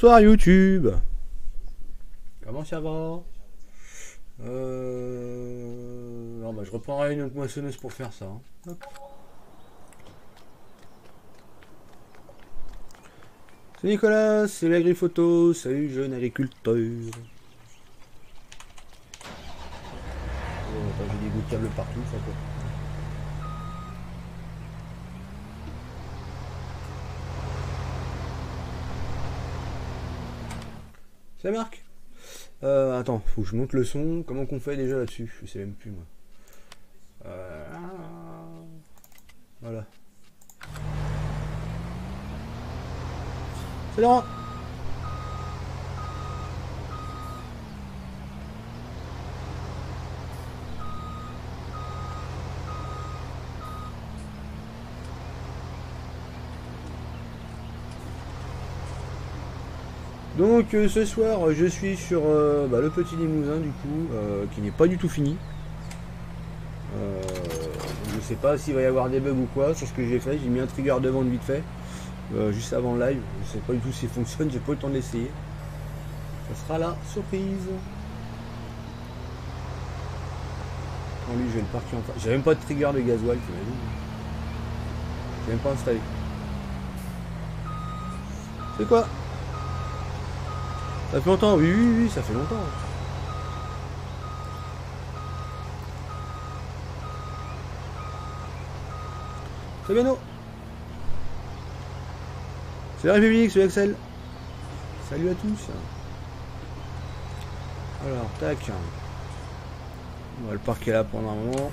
Bonsoir YouTube. Comment ça va? Non, bah, je reprendrai une autre moissonneuse pour faire ça. Hein. Hop. C'est Nicolas, c'est l'agri-photo. Salut jeune agriculteur. Oh, attends, j'ai des bouts de câbles partout, ça quoi. Ça marque. Attends, faut que je monte le son. Comment qu'on fait déjà là-dessus? Je sais même plus moi. Voilà. C'est Laurent. Donc ce soir je suis sur le petit Limousin du coup qui n'est pas du tout fini. Je sais pas s'il va y avoir des bugs ou quoi sur ce que j'ai fait. J'ai mis un trigger de vente vite fait juste avant le live. Je sais pas du tout s'il fonctionne, j'ai pas eu le temps d'essayer. Ça sera la surprise. En lui je vais le parquer en face. J'ai même pas de trigger de gasoil, t'imagines. J'ai même pas installé. C'est quoi? Ça fait longtemps, oui, ça fait longtemps. C'est Beno. C'est la République, c'est Axel. Salut à tous. Alors, tac. On va le parquer là pendant un moment.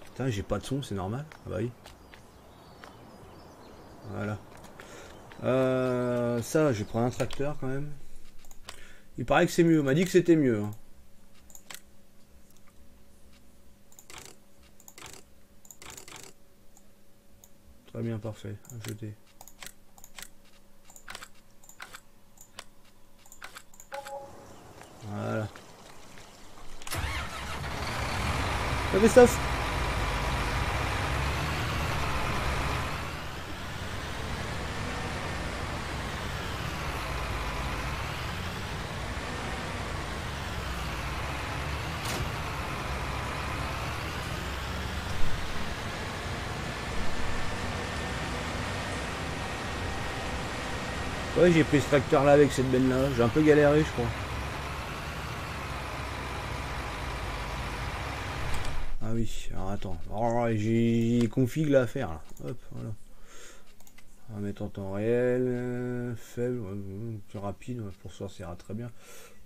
Putain, j'ai pas de son, c'est normal. Ah bah oui. Voilà. Ça, je vais prendre un tracteur quand même. Il paraît que c'est mieux. On m'a dit que c'était mieux. Hein. Très bien, parfait. À jeter. Voilà. Salut Christophe. Ouais, j'ai pris ce tracteur là avec cette benne là. J'ai un peu galéré, je crois. Ah oui, alors attends. Oh, j'ai config là à faire là. Hop, voilà. On va mettre en temps réel, faible, plus rapide, pour ça ira très bien.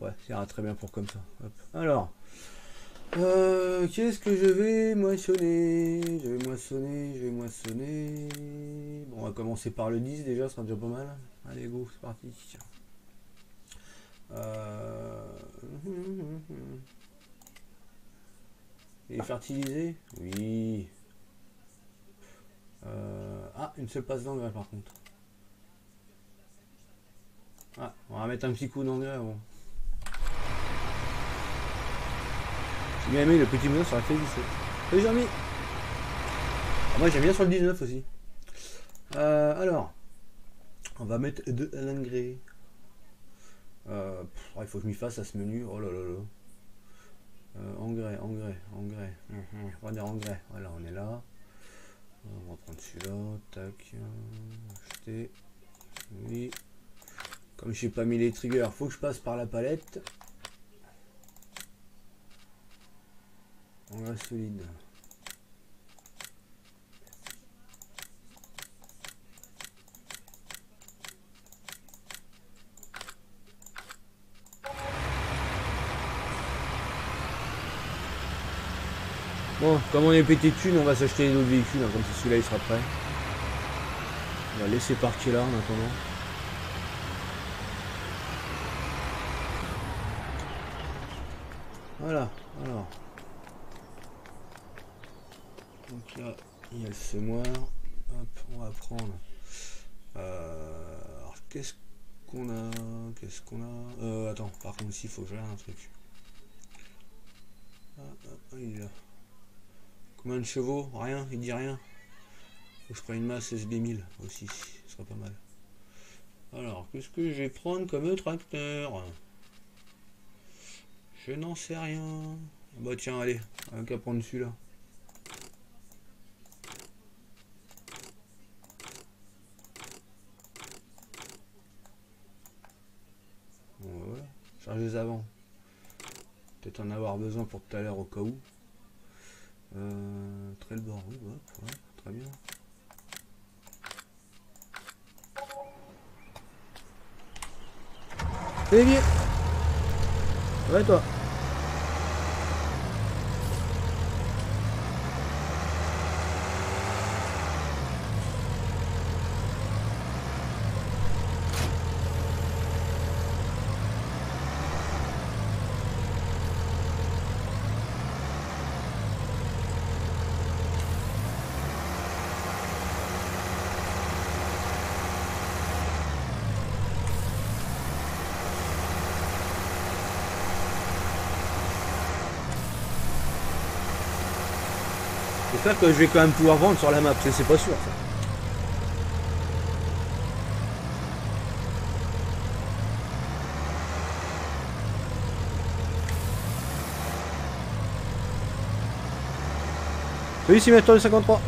Ouais, ça ira très bien pour comme ça. Hop. Alors, qu'est-ce que je vais moissonner? Je vais moissonner. Bon, on va commencer par le 10 déjà, ça sera déjà pas mal. Allez, go, c'est parti. Il est fertilisé? Oui. Ah, une seule passe d'engrais par contre. Ah, on va mettre un petit coup d'engrais avant. J'ai bien aimé le petit bonheur sur la feuille 17. Salut Jeremy. Moi j'aime bien sur le 19 aussi. Alors, on va mettre de l'engrais. Il faut que je m'y fasse à ce menu. Oh là là là. Engrais. On va dire engrais. Voilà, on est là. On va prendre celui-là. Tac. Acheter. Oui. Comme je n'ai pas mis les triggers, faut que je passe par la palette. Engrais solide. Bon, comme on est pété de thunes, on va s'acheter d'autres véhicules, hein, comme si celui-là il sera prêt. On va laisser parquer là en attendant. Voilà, alors. Donc là, il y a le semoir. Hop, on va prendre. Alors, qu'est-ce qu'on a? Attends, par contre, ici, il faut que je regarde un truc. Il est là. Combien de chevaux? Rien, il dit rien. Faut que je prenne une masse SD1000 aussi, ce serait pas mal. Alors, qu'est-ce que je vais prendre comme tracteur? Je n'en sais rien. Bah tiens, allez, on va qu'à prendre celui-là. Bon, voilà. Charge les avant. Peut-être en avoir besoin pour tout à l'heure au cas où. Très le bord, oui, ouais, très bien. C'est bien. Ouais, toi. J'espère que je vais quand même pouvoir vendre sur la map, c'est pas sûr ça. Oui, 6 mètres 53.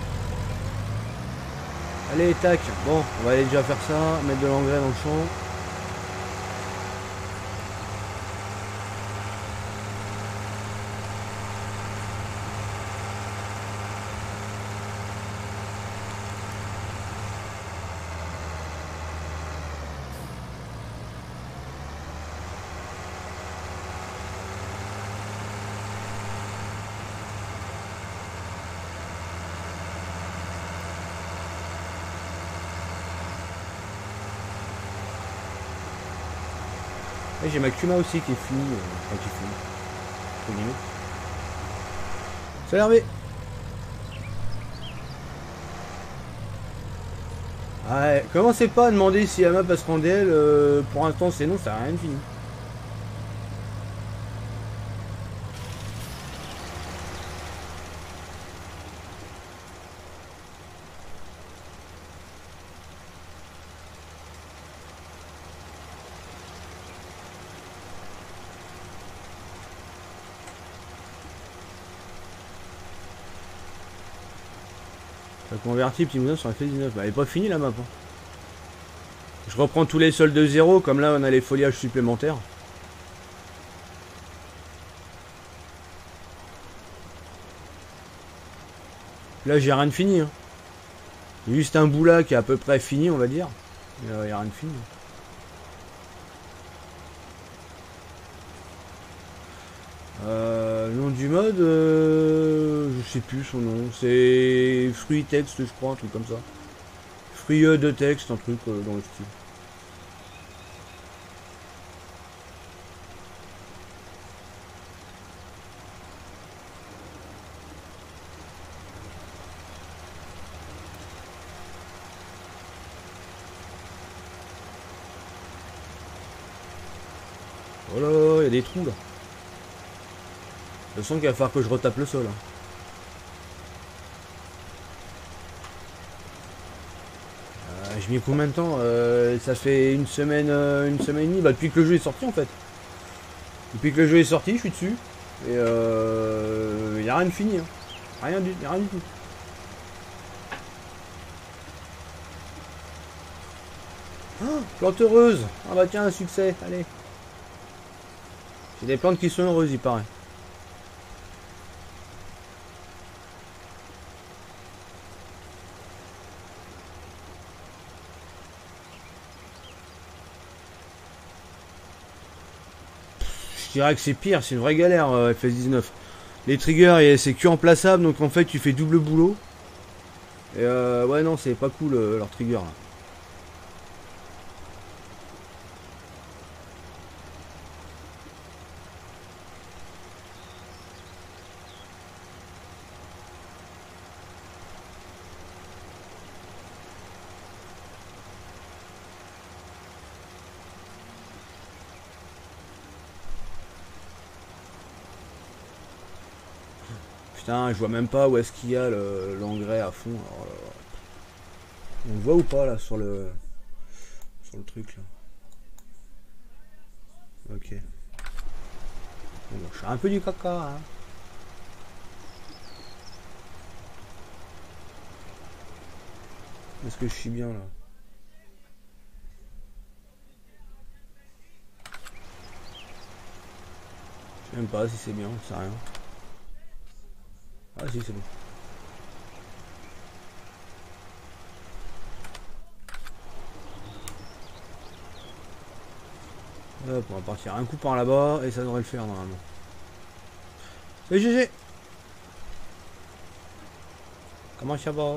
Allez, tac. Bon, on va aller déjà faire ça, mettre de l'engrais dans le champ. Et j'ai ma Kuma aussi qui est finie. Enfin, qui est finie. Entre guillemets. C'est Hervé. Ouais, commencez pas à demander si la map passe en DL. Pour l'instant, c'est non, ça n'a rien de fini. Ça convertit petit moulin sur la F19. Bah, elle est pas finie la map. Hein. Je reprends tous les soldes de zéro, comme là on a les foliages supplémentaires. Là j'ai rien de fini. Hein. Il y a juste un bout là qui est à peu près fini, on va dire. Il n'y a rien de fini. Le nom du mode, je sais plus son nom. C'est fruit texte, je crois, un truc comme ça. Fruit de texte, un truc dans le style. Oh là, il y a des trous là. Je sens qu'il va falloir que je retape le sol. Hein. Je mets combien de temps ça fait une semaine et demie, bah, depuis que le jeu est sorti en fait. Depuis que le jeu est sorti, je suis dessus. Et il n'y a rien de fini. Hein. Rien du tout. Oh, plante heureuse. Ah bah tiens, un succès, allez. J'ai des plantes qui sont heureuses, il paraît. Je dirais que c'est pire, c'est une vraie galère FS19. Les triggers, c'est que remplaçable, donc en fait tu fais double boulot. Et ouais non, c'est pas cool leur trigger là. Putain, je vois même pas où est-ce qu'il y a l'engrais à fond. Oh là là. On le voit ou pas là sur le truc là? Ok. Bon, je fais un peu du caca, hein. Est-ce que je suis bien là? Je sais même pas si c'est bien, c'est rien. Ah si, c'est bon. Hop, on va partir un coup par là-bas et ça devrait le faire normalement. Salut GG. Comment ça va?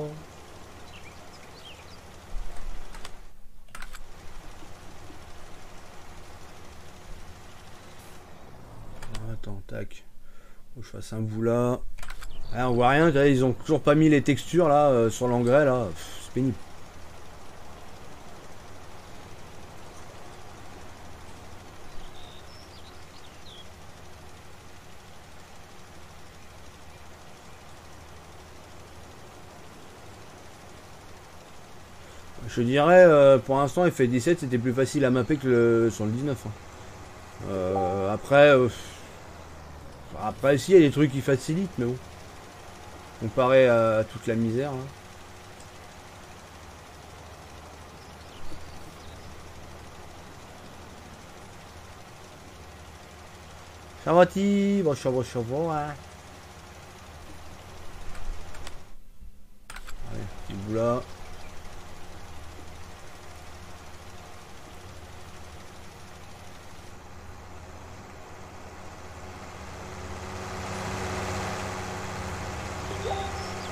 Attends, tac. Faut que je fasse un bout là. Ah, on voit rien, ils ont toujours pas mis les textures là sur l'engrais là. C'est pénible. Je dirais pour l'instant FF17 c'était plus facile à mapper que sur le 19. Hein. Après si il y a des trucs qui facilitent mais bon. Comparé à toute la misère. Hein. Ça va-t-il? Bon, ça va, hein. Allez, petit bout là.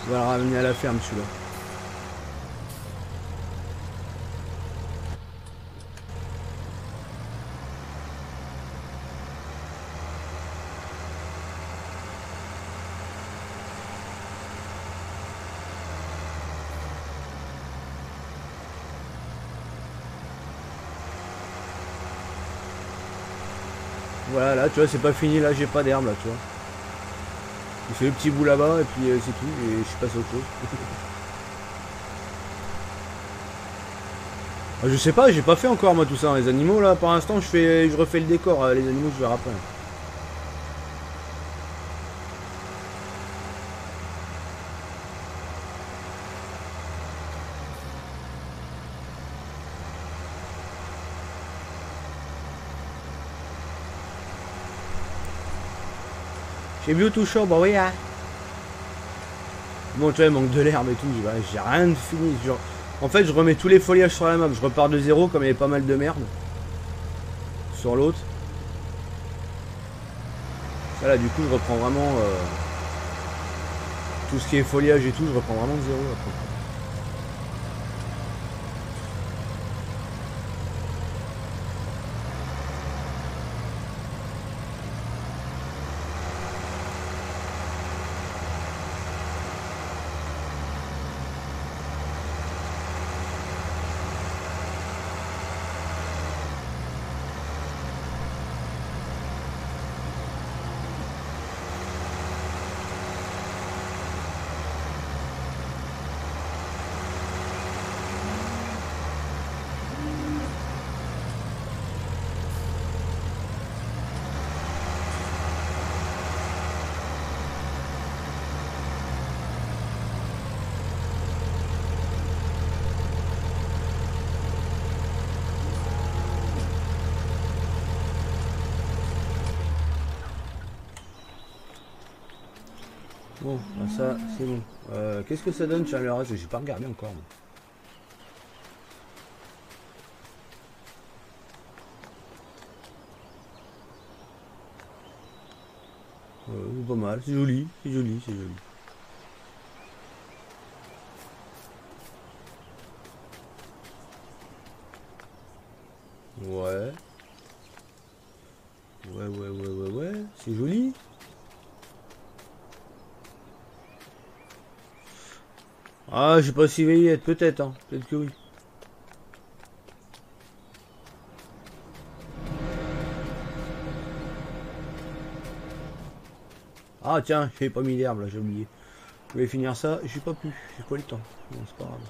On va le ramener à la ferme celui-là. Voilà, là, tu vois, c'est pas fini, là, j'ai pas d'herbe, là, tu vois. J'ai fait le petit bout là-bas, et puis c'est tout, et je suis passé à autre chose. Je sais pas, j'ai pas fait encore, moi, tout ça. Les animaux, là, pour l'instant, je refais le décor. Les animaux, je verrai après. J'ai vu tout chaud, bah oui, hein. Bon, tu vois, il manque de l'herbe et tout, j'ai rien de fini. Genre, en fait, je remets tous les feuillages sur la map, je repars de zéro, comme il y avait pas mal de merde. Sur l'autre. Ça, là, du coup, je reprends vraiment... tout ce qui est feuillage et tout, je reprends vraiment de zéro, après. Bon, bah ça, c'est bon. Qu'est-ce que ça donne sur le reste? J'ai pas regardé encore. Pas mal, c'est joli, c'est joli, c'est joli. Ouais. Ouais, c'est joli. Ah, j'ai pas si veillé, peut-être, hein. Peut-être que oui. Ah tiens, j'avais pas mis l'herbe là, j'ai oublié. Je vais finir ça, j'ai pas pu, j'ai pas eu le temps. Bon, c'est pas grave.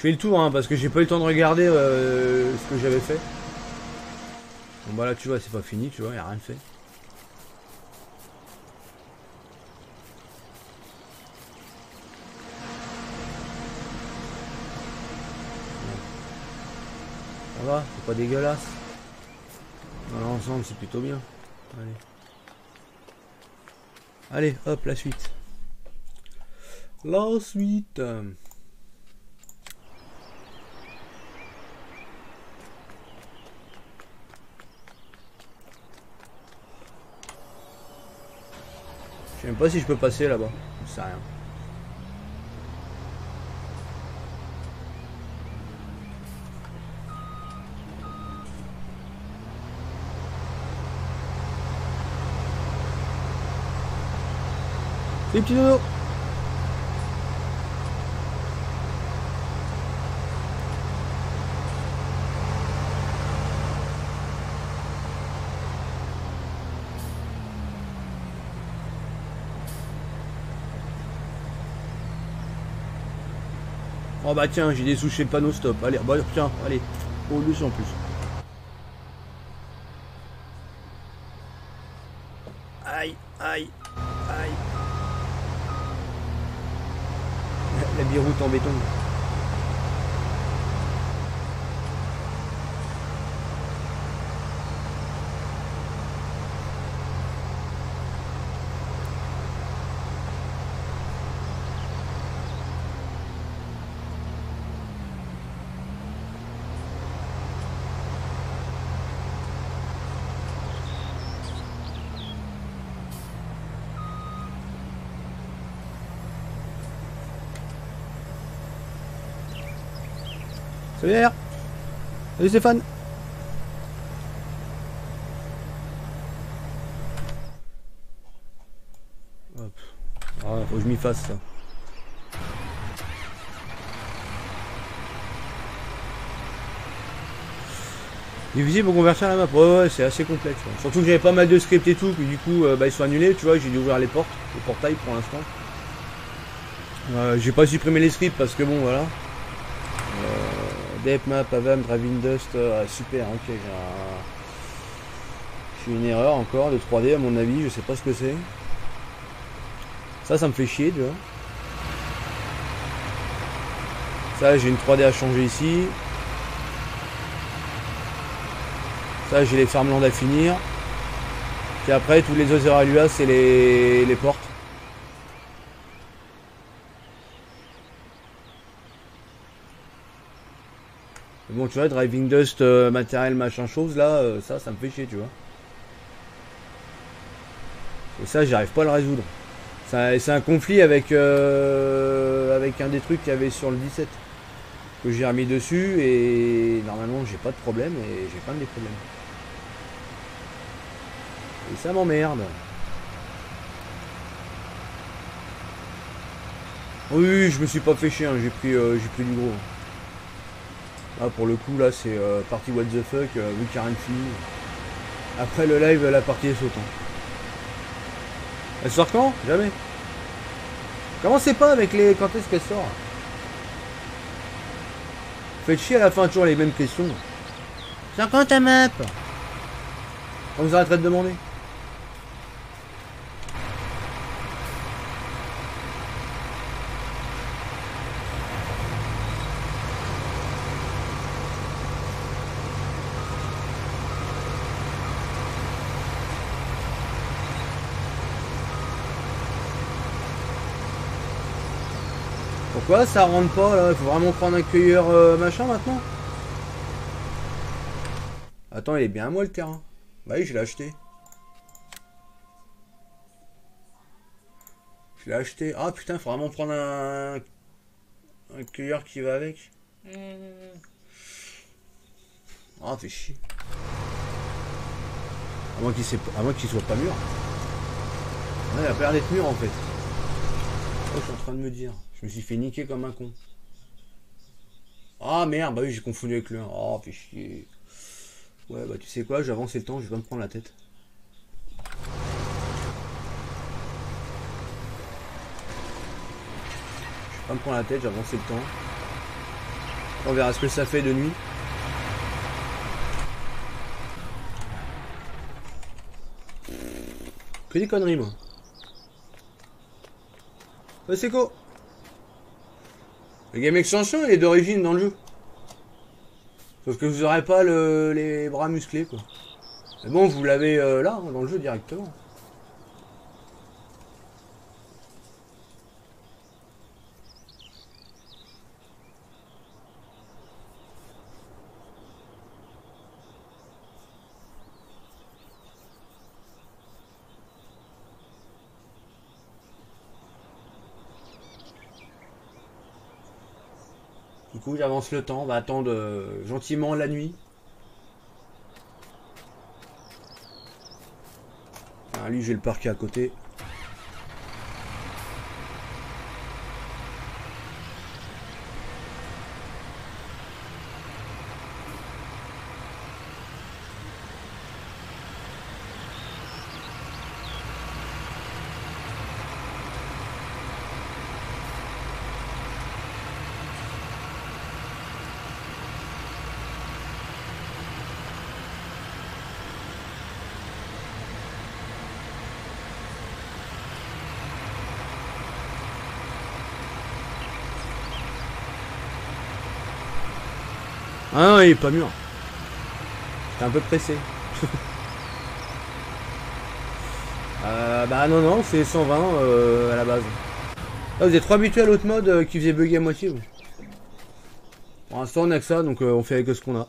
fais le tour hein, parce que j'ai pas eu le temps de regarder ce que j'avais fait. Bon bah là tu vois c'est pas fini, tu vois, y a rien fait. Ça va, c'est pas dégueulasse. Dans l'ensemble c'est plutôt bien. Allez. Allez, hop, la suite. La suite. Je sais même pas si je peux passer là-bas. Je sais rien. Les petits dodos. Oh bah tiens, j'ai des sous chez le panneau stop. Allez, bah tiens, allez. Oh, lui en plus. Aïe, aïe, aïe. La biroute en béton. Salut R. Salut Stéphane. Hop. Ah, faut que je m'y fasse ça. Difficile pour convertir la map. Ouais, c'est assez complexe. Ouais. Surtout que j'avais pas mal de scripts et tout, puis du coup bah, ils sont annulés, tu vois, j'ai dû ouvrir les portes, les portails pour l'instant. J'ai pas supprimé les scripts parce que bon voilà. Dep map, Avam, Driving Dust, super, ok, j'ai une erreur encore de 3D à mon avis, je sais pas ce que c'est. Ça me fait chier, tu vois. Ça, j'ai une 3D à changer ici. Ça, j'ai les farmlands à finir. Puis après, tous les autres erreurs à l'UA, c'est les portes. Bon, tu vois, Driving Dust, matériel, machin chose, là, ça me fait chier, tu vois. Et ça, j'arrive pas à le résoudre. C'est un conflit avec, avec un des trucs qu'il y avait sur le 17. Que j'ai remis dessus, et normalement, j'ai pas de problème, et j'ai pas des problèmes. Et ça m'emmerde. Oui, je me suis pas fait chier, hein, j'ai pris du gros. Ah, pour le coup, là, c'est partie what the fuck, vu qu'il n'y a rien de fini. Après le live, la partie est sautant. Elle sort quand? Jamais. Commencez pas avec les... Quand est-ce qu'elle sort? Faites chier à la fin, toujours les mêmes questions. C'est quand ta map? On vous arrêterait de demander. Pourquoi ça rentre pas là? Il faut vraiment prendre un cueilleur machin maintenant? Attends, il est bien à moi le terrain. Bah oui, je l'ai acheté. Je l'ai acheté. Ah putain, il faut vraiment prendre un cueilleur qui va avec. Ah, fait chier. À moins qu'il soit pas mûr. Ouais, il a pas l'air d'être mûr en fait. Oh, je suis en train de me dire. Je me suis fait niquer comme un con. Ah merde, bah oui, j'ai confondu avec le 1. Oh, fait chier. Ouais, bah tu sais quoi, j'avance le temps, je vais pas me prendre la tête. Je vais pas me prendre la tête, j'avance le temps. On verra ce que ça fait de nuit. Que des conneries, moi. C'est quoi? Le game extension, il est d'origine dans le jeu. Sauf que vous aurez pas les bras musclés, quoi. Mais bon, vous l'avez là, hein, dans le jeu directement. Du coup, j'avance le temps, on va attendre gentiment la nuit. Ah, lui, j'ai le parquet à côté. Ah non, il est pas mûr. J'étais un peu pressé. Bah non, c'est 120 à la base. Ah, vous êtes trop habitué à l'autre mode qui faisait bugger à moitié. Vous. Pour l'instant, on a que ça, donc on fait avec ce qu'on a.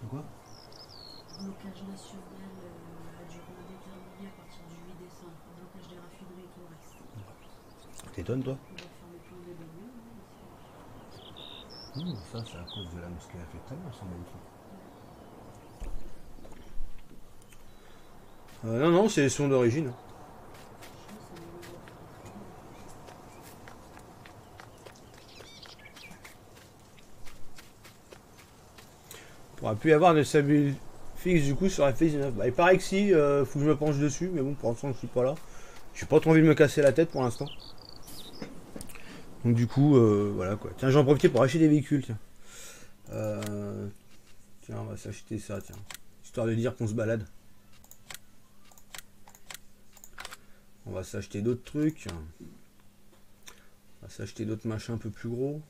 Quoi? Blocage national à durée indéterminée à partir du 8 décembre. Blocage des raffineries et tout le reste. T'étonnes, toi? On va faire le plein des bagnole. Ça, c'est à cause de la mousse qu'elle a fait tout à l'heure, ça magnifique. Non, c'est les sons d'origine. Il pourra plus y avoir de stabilité fixe du coup sur FX19. Bah, il paraît que si, faut que je me penche dessus, mais bon, pour l'instant, je suis pas là. J'ai pas trop envie de me casser la tête pour l'instant. Donc du coup, voilà quoi. Tiens, j'en profite pour acheter des véhicules, tiens. Tiens, on va s'acheter ça, tiens. Histoire de dire qu'on se balade. On va s'acheter d'autres trucs. On va s'acheter d'autres machins un peu plus gros.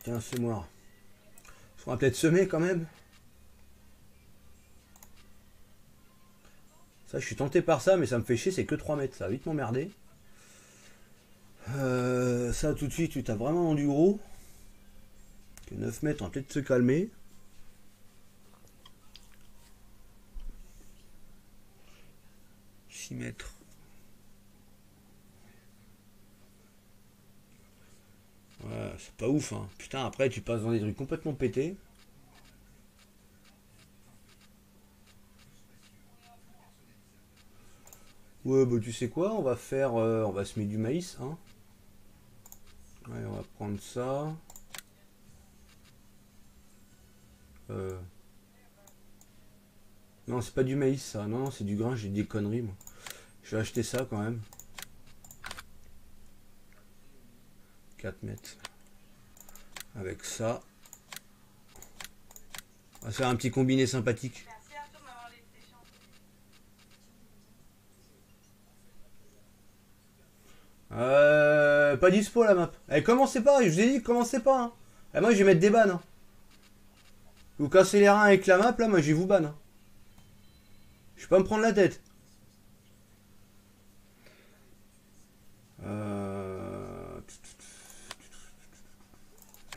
Tiens, semoir. On va peut-être semer quand même. Ça, je suis tenté par ça, mais ça me fait chier, c'est que 3 mètres. Ça va vite m'emmerder. Ça, tout de suite, tu t'as vraiment dans du gros. Que 9 mètres, on va peut-être se calmer. Mètres. Ouais, c'est pas ouf, hein. Putain, après, tu passes dans des trucs complètement pétés. Ouais, bah tu sais quoi, on va faire... on va semer du maïs, hein. Ouais, on va prendre ça. Non, c'est pas du maïs, ça. Non, c'est du grain, j'ai des conneries, moi. Je vais acheter ça, quand même. 4 mètres. Avec ça. On va faire un petit combiné sympathique. Pas dispo la map. Eh, commencez pas, je vous ai dit, commencez pas. Hein. Et moi, je vais mettre des bannes. Hein. Vous cassez les reins avec la map, là, moi, je vais vous ban. Hein. Je vais pas me prendre la tête.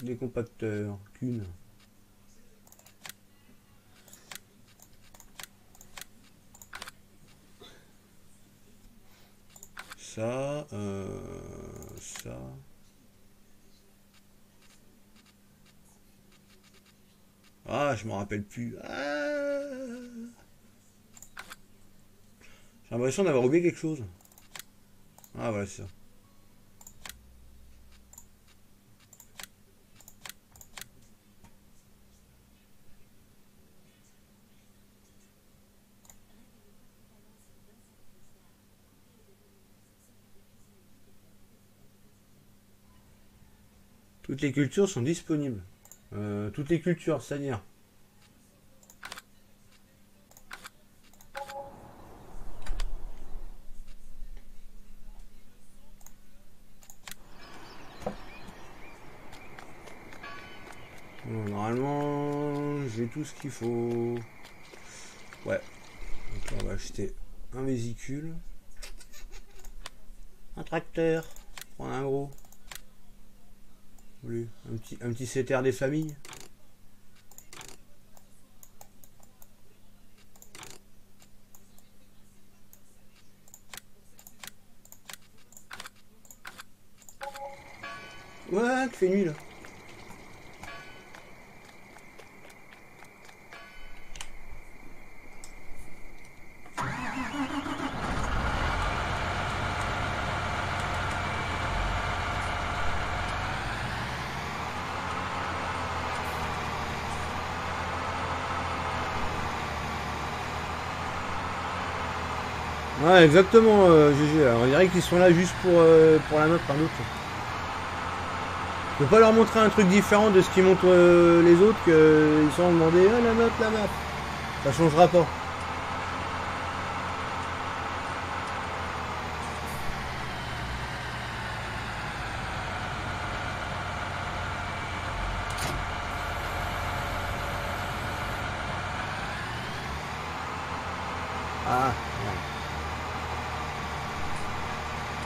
Des compacteurs, qu'une. Ça, ça. Ah, je m'en rappelle plus. Ah. J'ai l'impression d'avoir oublié quelque chose. Ah, voilà, c'est ça. Toutes les cultures sont disponibles. Toutes les cultures, c'est-à-dire. Bon, normalement, j'ai tout ce qu'il faut. Ouais. Donc là, on va acheter un vésicule. Un tracteur. Prendre un gros. Un petit CTR des familles. Ouais, qui fait nuit là. Ouais, exactement, GG. Alors, on dirait qu'ils sont là juste pour la map, par d'autres. Je peux pas leur montrer un truc différent de ce qu'ils montrent les autres, qu'ils sont demandés ah, la map, la map. Ça changera pas. Ah, merde.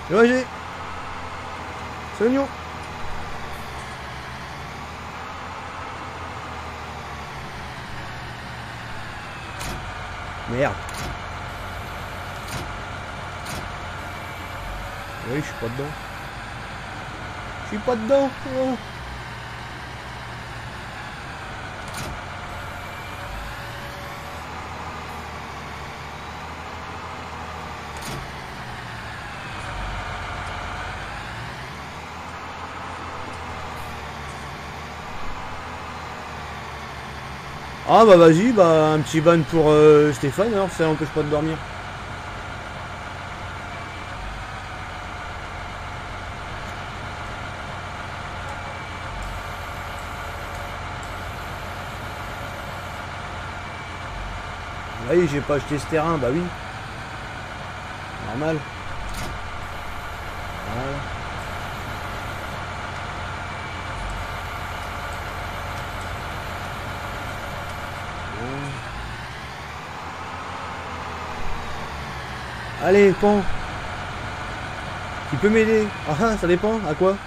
GG. C'est oignon. Merde. Oui, je suis pas dedans. Je suis pas dedans. Oh. Ah bah vas-y, bah un petit ban pour Stéphane, alors ça empêche pas de dormir. Ah oui, j'ai pas acheté ce terrain, bah oui. Normal. Voilà. Allez, Pan. Tu peux m'aider? Ah, ça dépend. À quoi?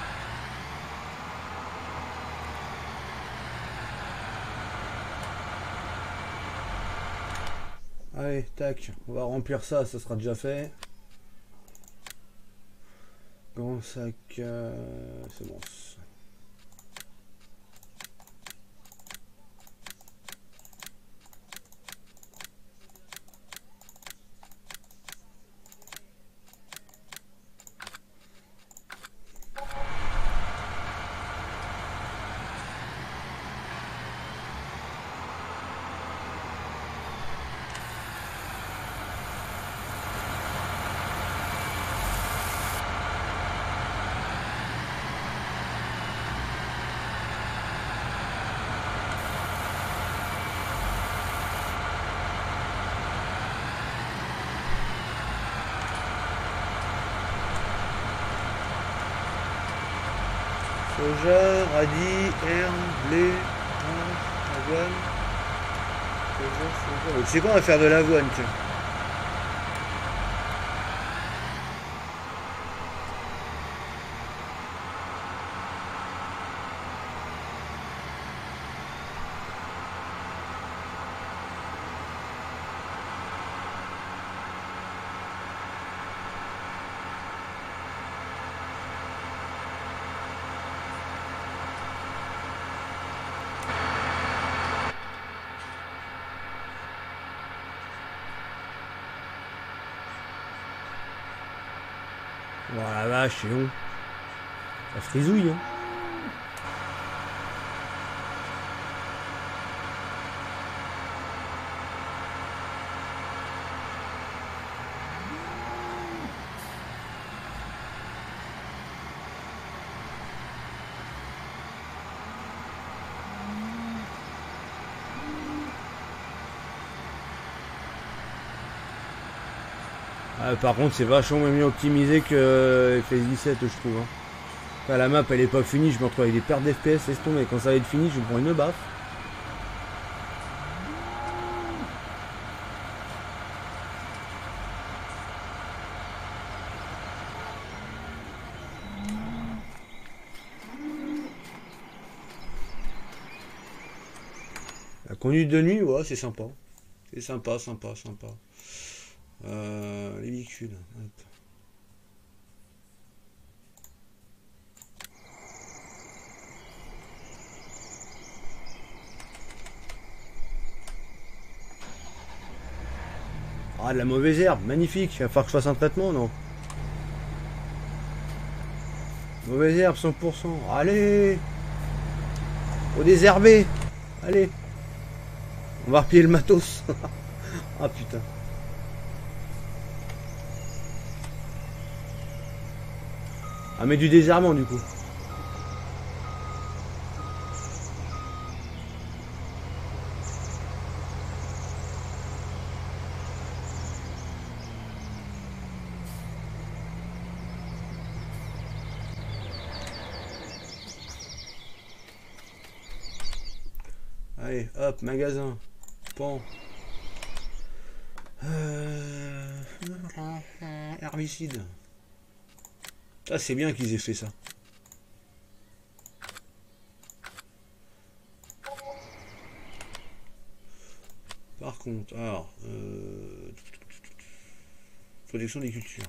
Allez, tac. On va remplir ça, ça sera déjà fait. Grand sac. C'est bon. Soja, radis, herbe, blé, avoine. Soja. Tu sais quoi, on va faire de l'avoine, tiens. Bon, la vache, c'est long. Ça frisouille, hein. Ah, par contre, c'est vachement mieux optimisé que FS17, je trouve. Hein. Enfin, la map, elle est pas finie, je me retrouve avec des pertes d'FPS, laisse tomber. Quand ça va être fini, je me prends une baffe. La conduite de nuit, ouais, c'est sympa. C'est sympa, sympa, sympa. Les véhicules. Hop. Ah, de la mauvaise herbe, magnifique. Il va falloir que je fasse un traitement, non? Mauvaise herbe, 100%. Allez! Au désherbé! Allez! On va replier le matos. Ah putain. Ah, mais du désherbant du coup. Allez, hop, magasin. Pan. Herbicide. Ça, c'est bien qu'ils aient fait ça. Par contre, alors... protection des cultures.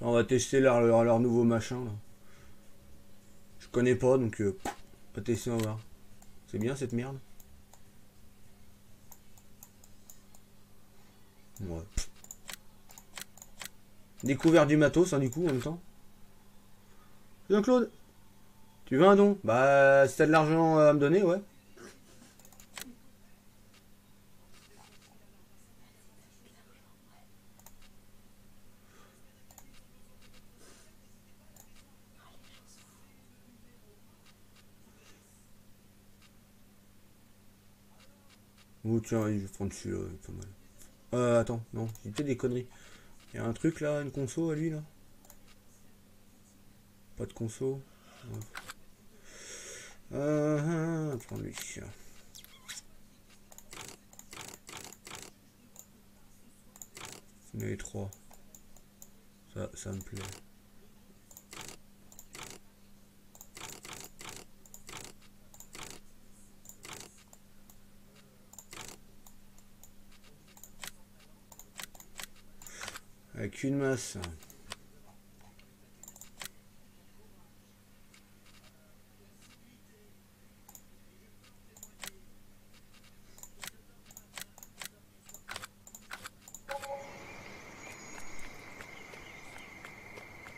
On va tester leur nouveau machin, là. Je connais pas, donc... on va tester, on va voir. C'est bien, cette merde. Ouais. Découvert du matos, hein, du coup, en même temps. Jean-Claude, tu veux un don? Bah, si t'as de l'argent à me donner, ouais. Oh tiens, je vais prendre celui-là, il est pas mal. Attends, non, j'ai peut-être des conneries. Il y a un truc là, une conso à lui là. Pas de conso. Prends lui. Il y en avait 3. Ça me plaît. Avec une masse.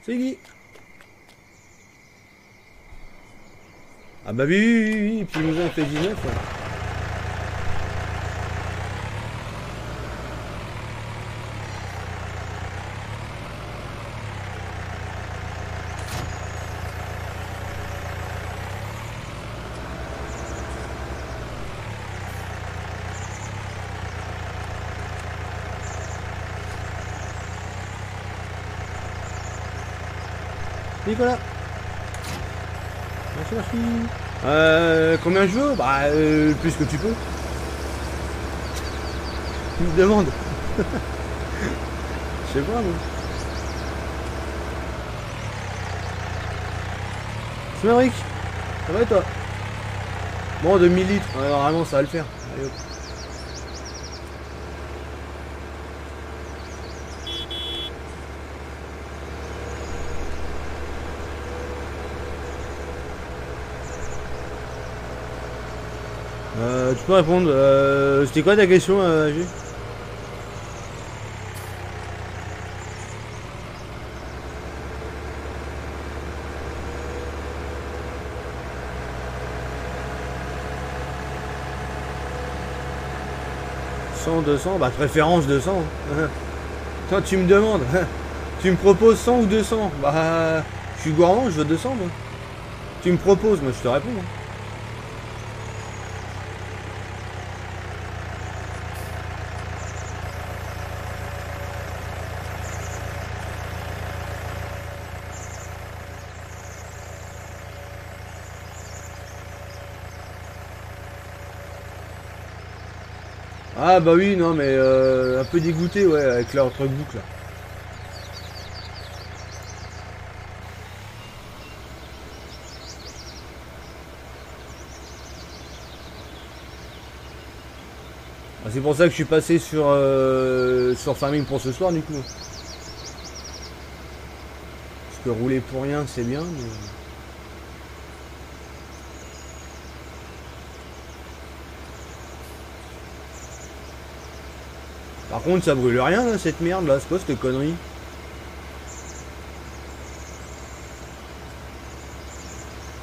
C'est qui? Ah bah oui, et puis il nous a fait 19. Ouais. Nicolas. Merci, merci. Combien je veux? Bah, plus que tu peux. Tu me demandes. Je sais pas, moi. C'est Maverick. Ça va et toi? Bon, 2000 litres. Normalement, ça va le faire. Allez, hop. Tu peux répondre. C'était quoi ta question, J? « 100, 200, bah préférence 200. Toi tu me demandes, tu me proposes 100 ou 200? Bah je suis gourmand, je veux 200 moi. Tu me proposes, moi je te réponds. Ah bah oui, non mais un peu dégoûté, ouais, avec leur truc boucle là. Ah, c'est pour ça que je suis passé sur Farming pour ce soir du coup. Parce que rouler pour rien c'est bien, mais... Par contre ça brûle rien là, cette merde là, c'est quoi cette connerie?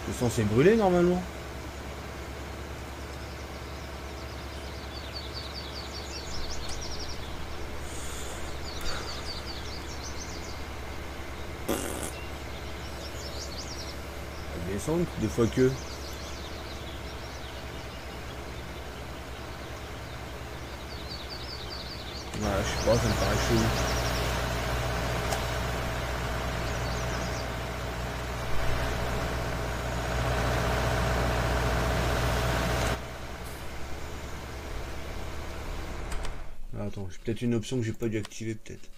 C'est censé brûler normalement. Descendre, des fois que... Voilà, je sais pas, ça me paraît chelou. Ah, attends, j'ai peut-être une option que j'ai pas dû activer peut-être.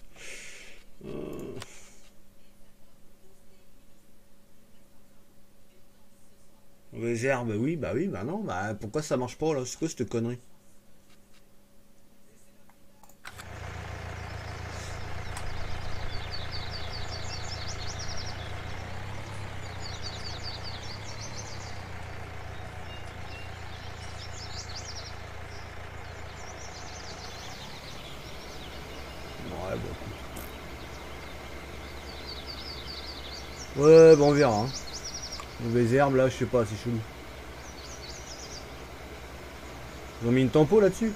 Mauvaise herbe, oui, bah non, bah pourquoi ça marche pas là? C'est quoi cette connerie? Ouais, bon. Ouais, bon, on verra. Hein. Mauvaise herbe là, je sais pas, c'est chelou. Ils ont mis une tempo là-dessus?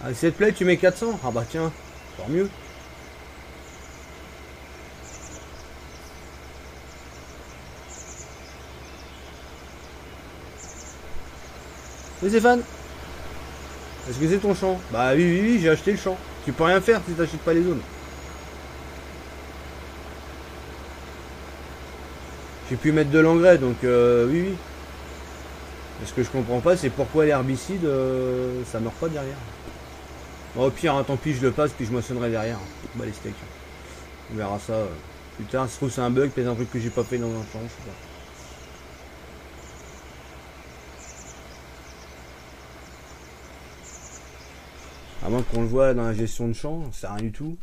Ah, cette plaie, tu mets 400? Ah bah tiens, encore mieux. Oui Stéphane, est-ce que c'est ton champ? Bah oui, j'ai acheté le champ. Tu peux rien faire si t'achètes pas les zones. J'ai pu mettre de l'engrais, donc oui. Et ce que je comprends pas, c'est pourquoi l'herbicide, ça meurt pas derrière. Bon, au pire, hein, tant pis, je le passe, puis je moissonnerai derrière. Bah les steaks. On verra ça plus tard. Ça se trouve, c'est un bug, peut-être un truc que j'ai pas fait dans un champ, je sais pas. À moins qu'on le voit dans la gestion de champ, c'est rien du tout.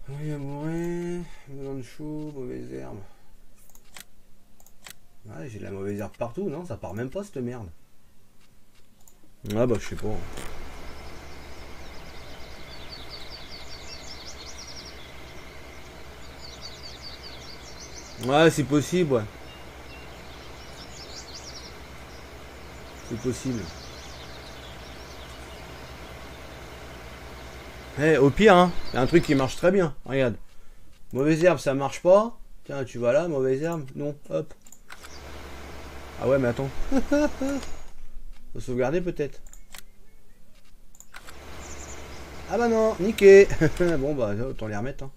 Oui, amouré, besoin de chaud, mauvaise herbe. Ouais, j'ai de la mauvaise herbe partout, non? Ça part même pas cette merde. Ah bah je sais pas. Ouais, c'est possible, ouais. C'est possible. Eh, au pire, hein, y a un truc qui marche très bien. Regarde. Mauvaise herbe, ça marche pas. Tiens, tu vas là, mauvaise herbe. Non, hop. Ah ouais, mais attends. Faut sauvegarder peut-être. Ah bah non, niqué. Bon bah, autant les remettre. Hein.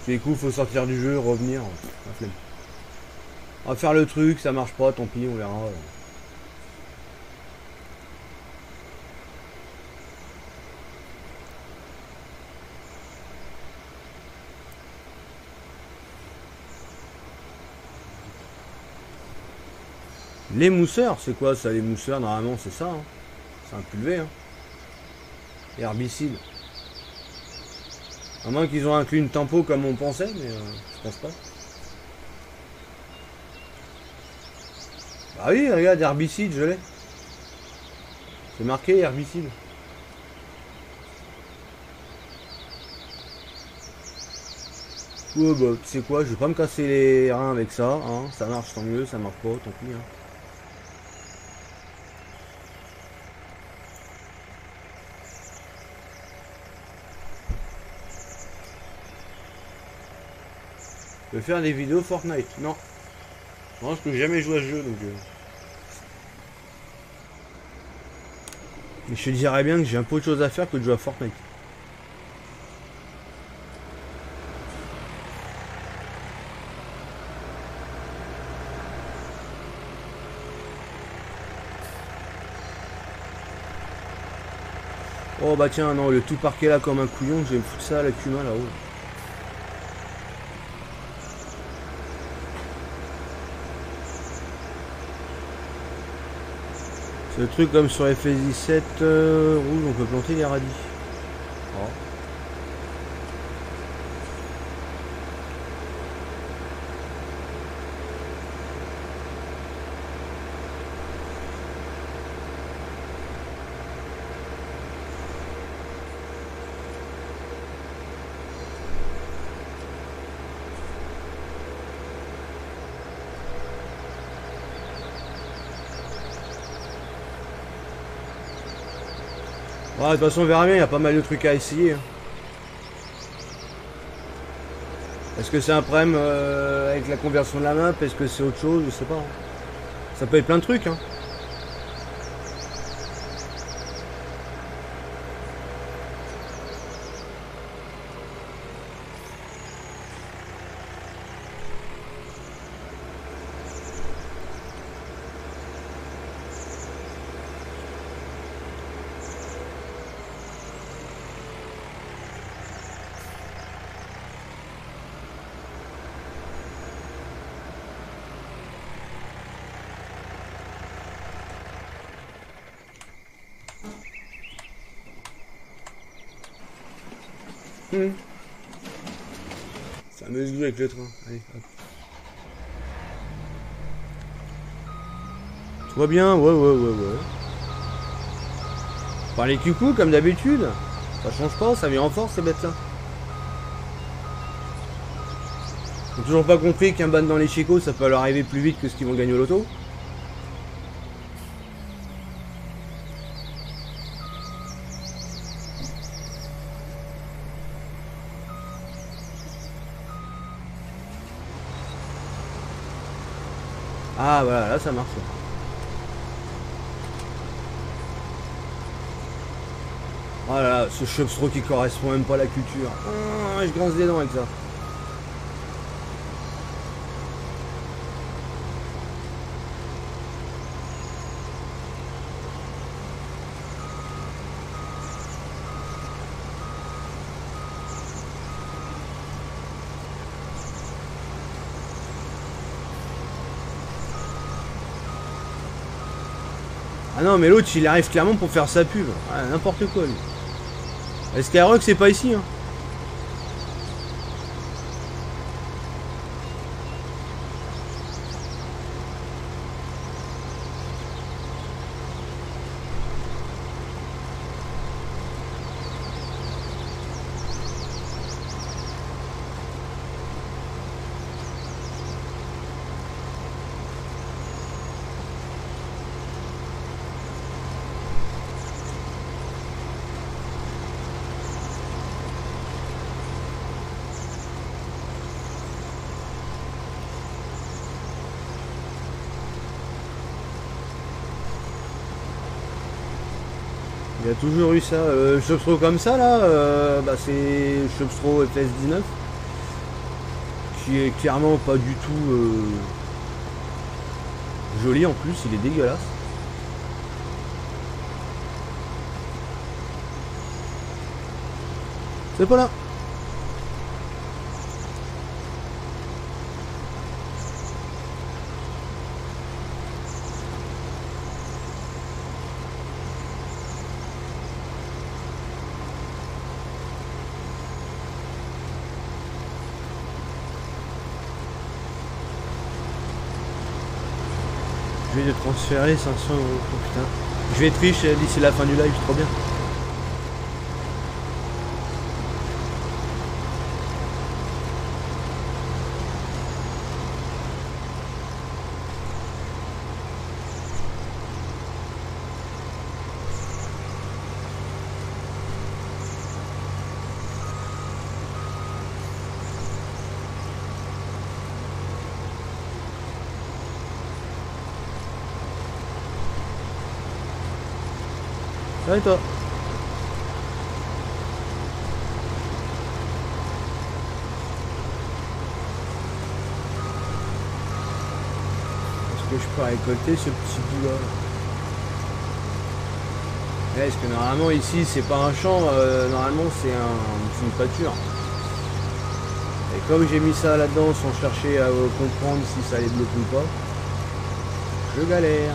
C'est cool, faut sortir du jeu, revenir. La flemme. On va faire le truc, ça marche pas, tant pis, on verra. Les mousseurs, c'est quoi ça les mousseurs? Normalement c'est ça. Hein. C'est un pulvé. Hein. Herbicide. À moins qu'ils ont inclus une tempo comme on pensait, mais je pense pas. Bah oui, regarde, herbicide, je l'ai. C'est marqué herbicide. Ouais, bah, tu sais quoi, je vais pas me casser les reins avec ça. Hein. Ça marche, tant mieux, ça marche pas, tant pis. Hein. Je vais faire des vidéos Fortnite. Non. Non, parce que j'ai jamais joué à ce jeu, donc... Mais je te dirais bien que j'ai un peu autre chose à faire que de jouer à Fortnite. Oh bah tiens, non, le tout parquet là comme un couillon, je vais me foutre ça à la Cuma là-haut. C'est le truc comme sur FS17 rouge, on peut planter les radis. Oh. Ouais, de toute façon, on verra bien, il y a pas mal de trucs à essayer. Hein. Est-ce que c'est un problème avec la conversion de la map? Est-ce que c'est autre chose? Je sais pas. Hein. Ça peut être plein de trucs. Hein. Ça me joue avec le train. Allez, hop. Tout va bien? Ouais. Par les cucous comme d'habitude. Ça change pas, ça vient en force ces bêtes là. J'ai toujours pas compris qu'un ban dans les chicos ça peut leur arriver plus vite que ce qu'ils vont gagner au loto. Ah voilà, là ça marche. Oh là là, ce chopstro qui correspond même pas à la culture. Oh, je grince des dents avec ça. Ah non mais l'autre il arrive clairement pour faire sa pub. Ah, n'importe quoi lui. Skyrock c'est pas ici hein. Il y a toujours eu ça. Chopstro comme ça là, bah, c'est Chopstro FS19 qui est clairement pas du tout joli en plus, il est dégueulasse. C'est pas là. Je vais transférer 500 euros. Oh, putain. Je vais tricher d'ici la fin du live, trop bien. Ça va et toi? Est-ce que je peux récolter ce petit bout là? Est-ce que normalement ici c'est pas un champ, normalement c'est une pâture. Et comme j'ai mis ça là-dedans sans chercher à comprendre si ça allait bloquer ou pas, je galère.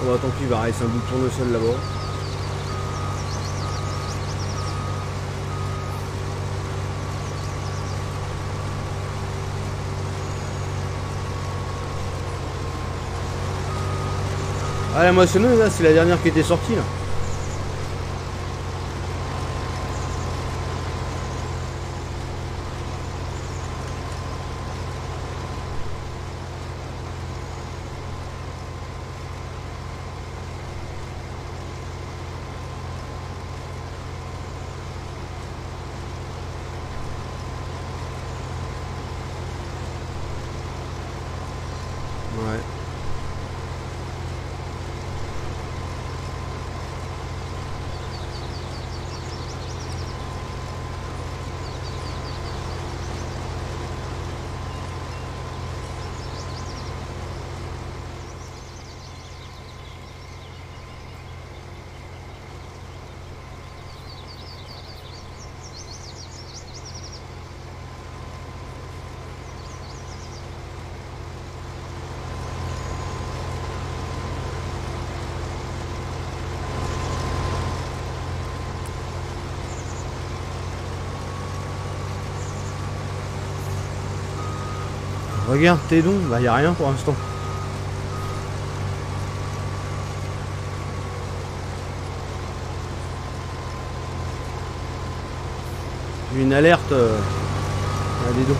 Oh bah tant pis, il va rester un bout de tournesol là-bas. Ah la moissonneuse là, c'est la dernière qui était sortie là. Ouais. Regarde tes dons, bah y a rien pour l'instant. J'ai une alerte à des dons.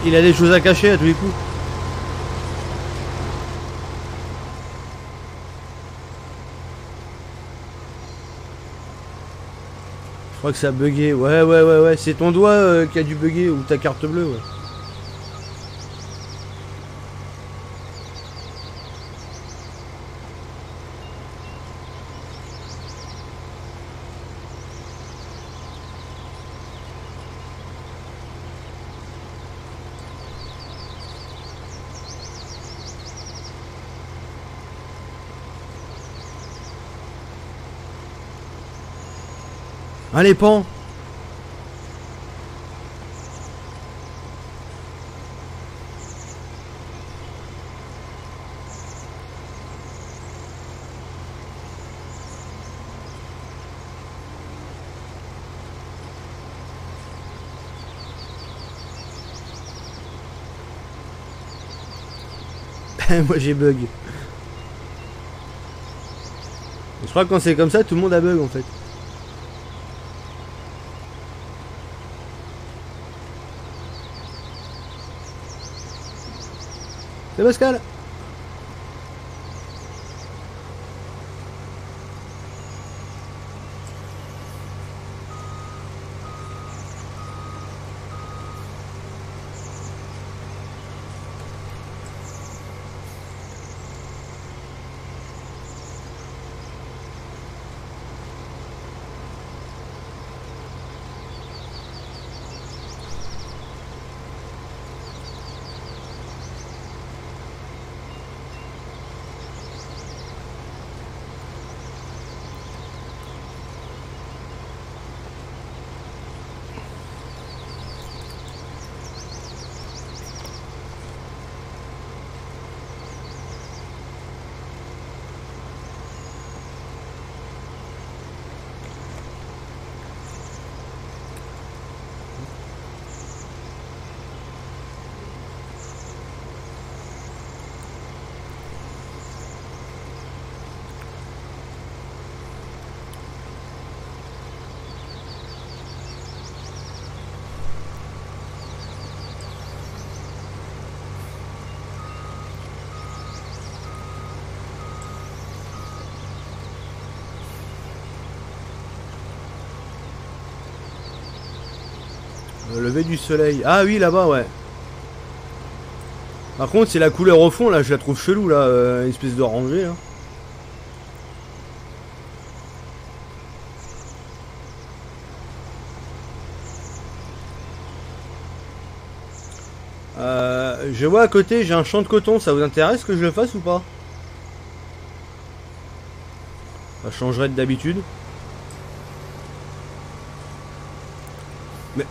Il a des choses à cacher à tous les coups. Je crois que ça a bugué. Ouais. C'est ton doigt qui a dû bugger ou ta carte bleue. Ouais. Allez, pan. Moi j'ai bug. Je crois que quand c'est comme ça, tout le monde a bug en fait. C'est Pascal. Le lever du soleil. Ah oui, là-bas, ouais. Par contre, c'est la couleur au fond, là, je la trouve chelou, là. Une espèce d'orangé, là. Je vois à côté, j'ai un champ de coton. Ça vous intéresse que je le fasse ou pas? Ça changerait d'habitude. Mais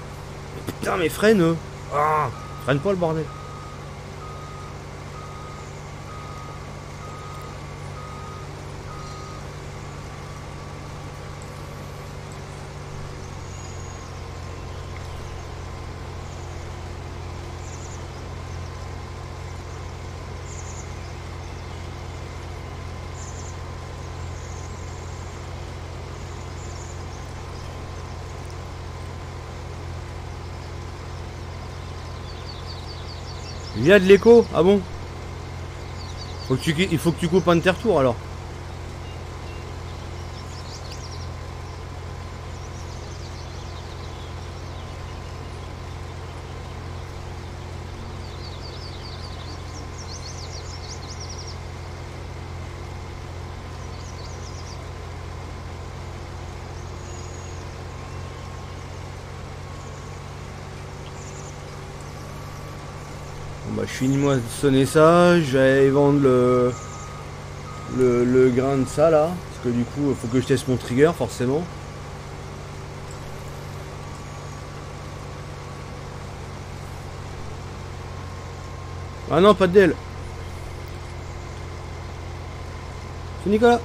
putain, mais freine. Ah, freine pas le bordel. Il y a de l'écho. Ah bon? Il faut que tu coupes un intertour alors. Bon bah je finis moi de sonner ça, je vais aller vendre le grain de ça là, parce que du coup il faut que je teste mon trigger forcément. Ah non, pas de DL. C'est Nicolas.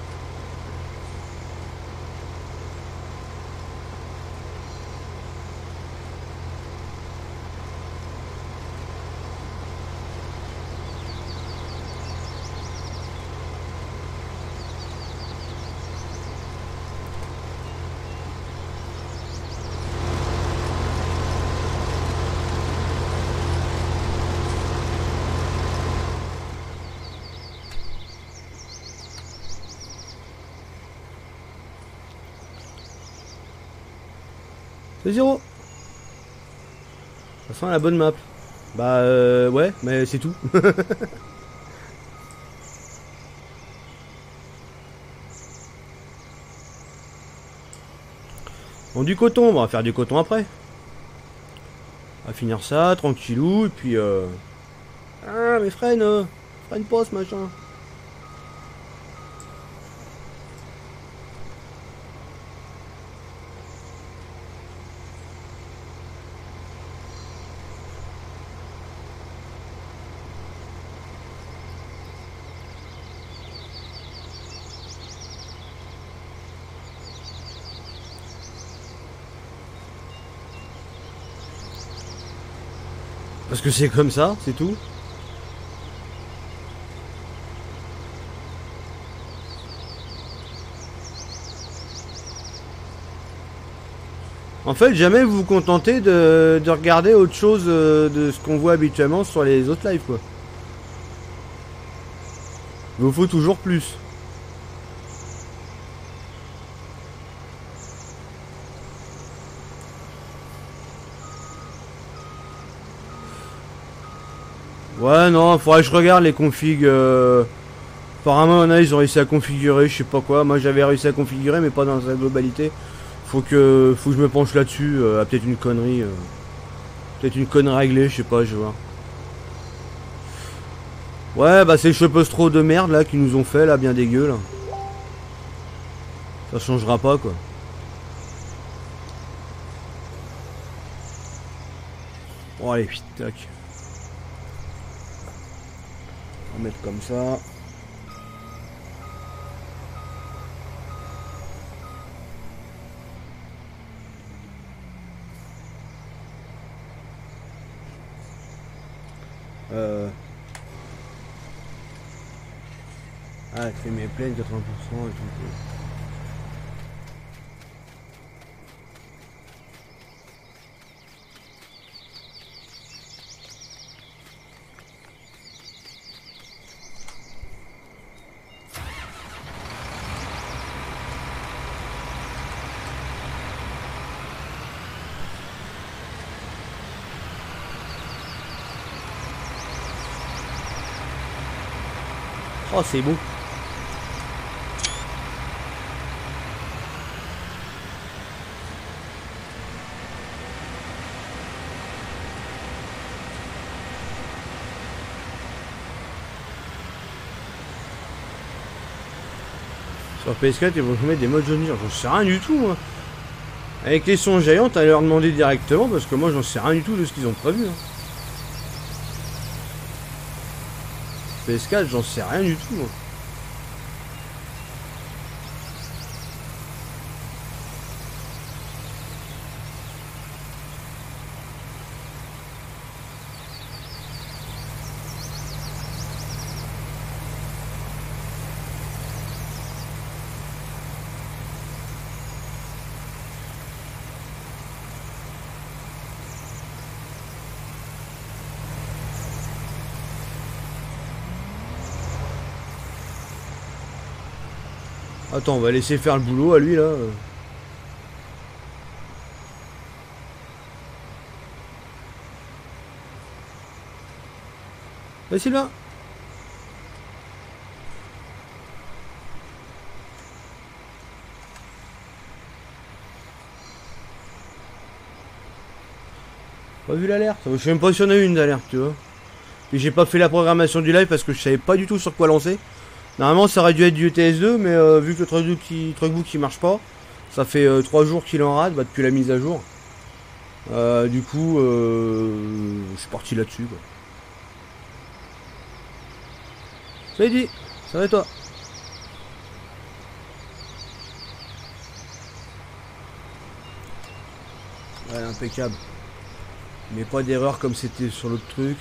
C'est 0. Ça sent la bonne map. Bah ouais, mais c'est tout. Bon, du coton, on va faire du coton après. On va finir ça, tranquillou, et puis ah mais freine pas ce machin. Parce que c'est comme ça, c'est tout. En fait, jamais vous vous contentez de regarder autre chose de ce qu'on voit habituellement sur les autres lives, quoi. Il vous faut toujours plus. Ouais, non, faudrait que je regarde les configs. Apparemment, ils ont réussi à configurer, je sais pas quoi. Moi, j'avais réussi à configurer, mais pas dans sa globalité. Faut que je me penche là-dessus. Peut-être une connerie. Peut-être une connerie réglée, je sais pas, je vois. Ouais, bah c'est le chepostro de merde là qu'ils nous ont fait là, bien dégueu là. Ça changera pas quoi. Bon allez, tac. On va mettre comme ça. Ah, elle fait mes plaines 80% et tout. Oh, c'est beau. Sur PS4, ils vont mettre des modes jaune. J'en sais rien du tout, moi. Avec les sons géants, t'allais leur demander directement, parce que moi, j'en sais rien du tout de ce qu'ils ont prévu. Hein. PS4, j'en sais rien du tout, moi. Attends, on va laisser faire le boulot à lui là. Vas-y Sylvain. Pas vu l'alerte. Je suis même pas si on a eu une d'alerte, tu vois. Et j'ai pas fait la programmation du live parce que je savais pas du tout sur quoi lancer. Normalement ça aurait dû être du ETS2 mais vu que le truckbook qui marche pas, ça fait 3 jours qu'il en rate depuis la mise à jour. Du coup je suis parti là-dessus quoi. Ça y est dit, ça va et toi? Ouais impeccable. Mais pas d'erreur comme c'était sur l'autre truc.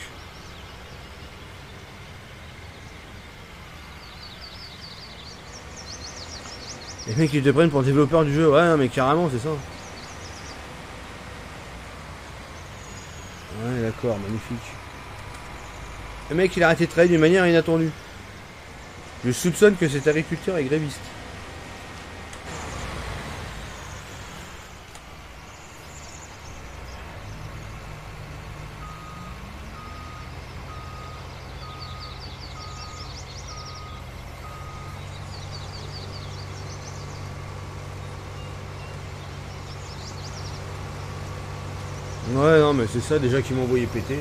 Les mecs ils te prennent pour le développeur du jeu, ouais mais carrément c'est ça. Ouais d'accord, magnifique. Le mec il a arrêté de travailler d'une manière inattendue. Je soupçonne que cet agriculteur est gréviste. Ouais non mais c'est ça déjà qui m'a envoyé péter.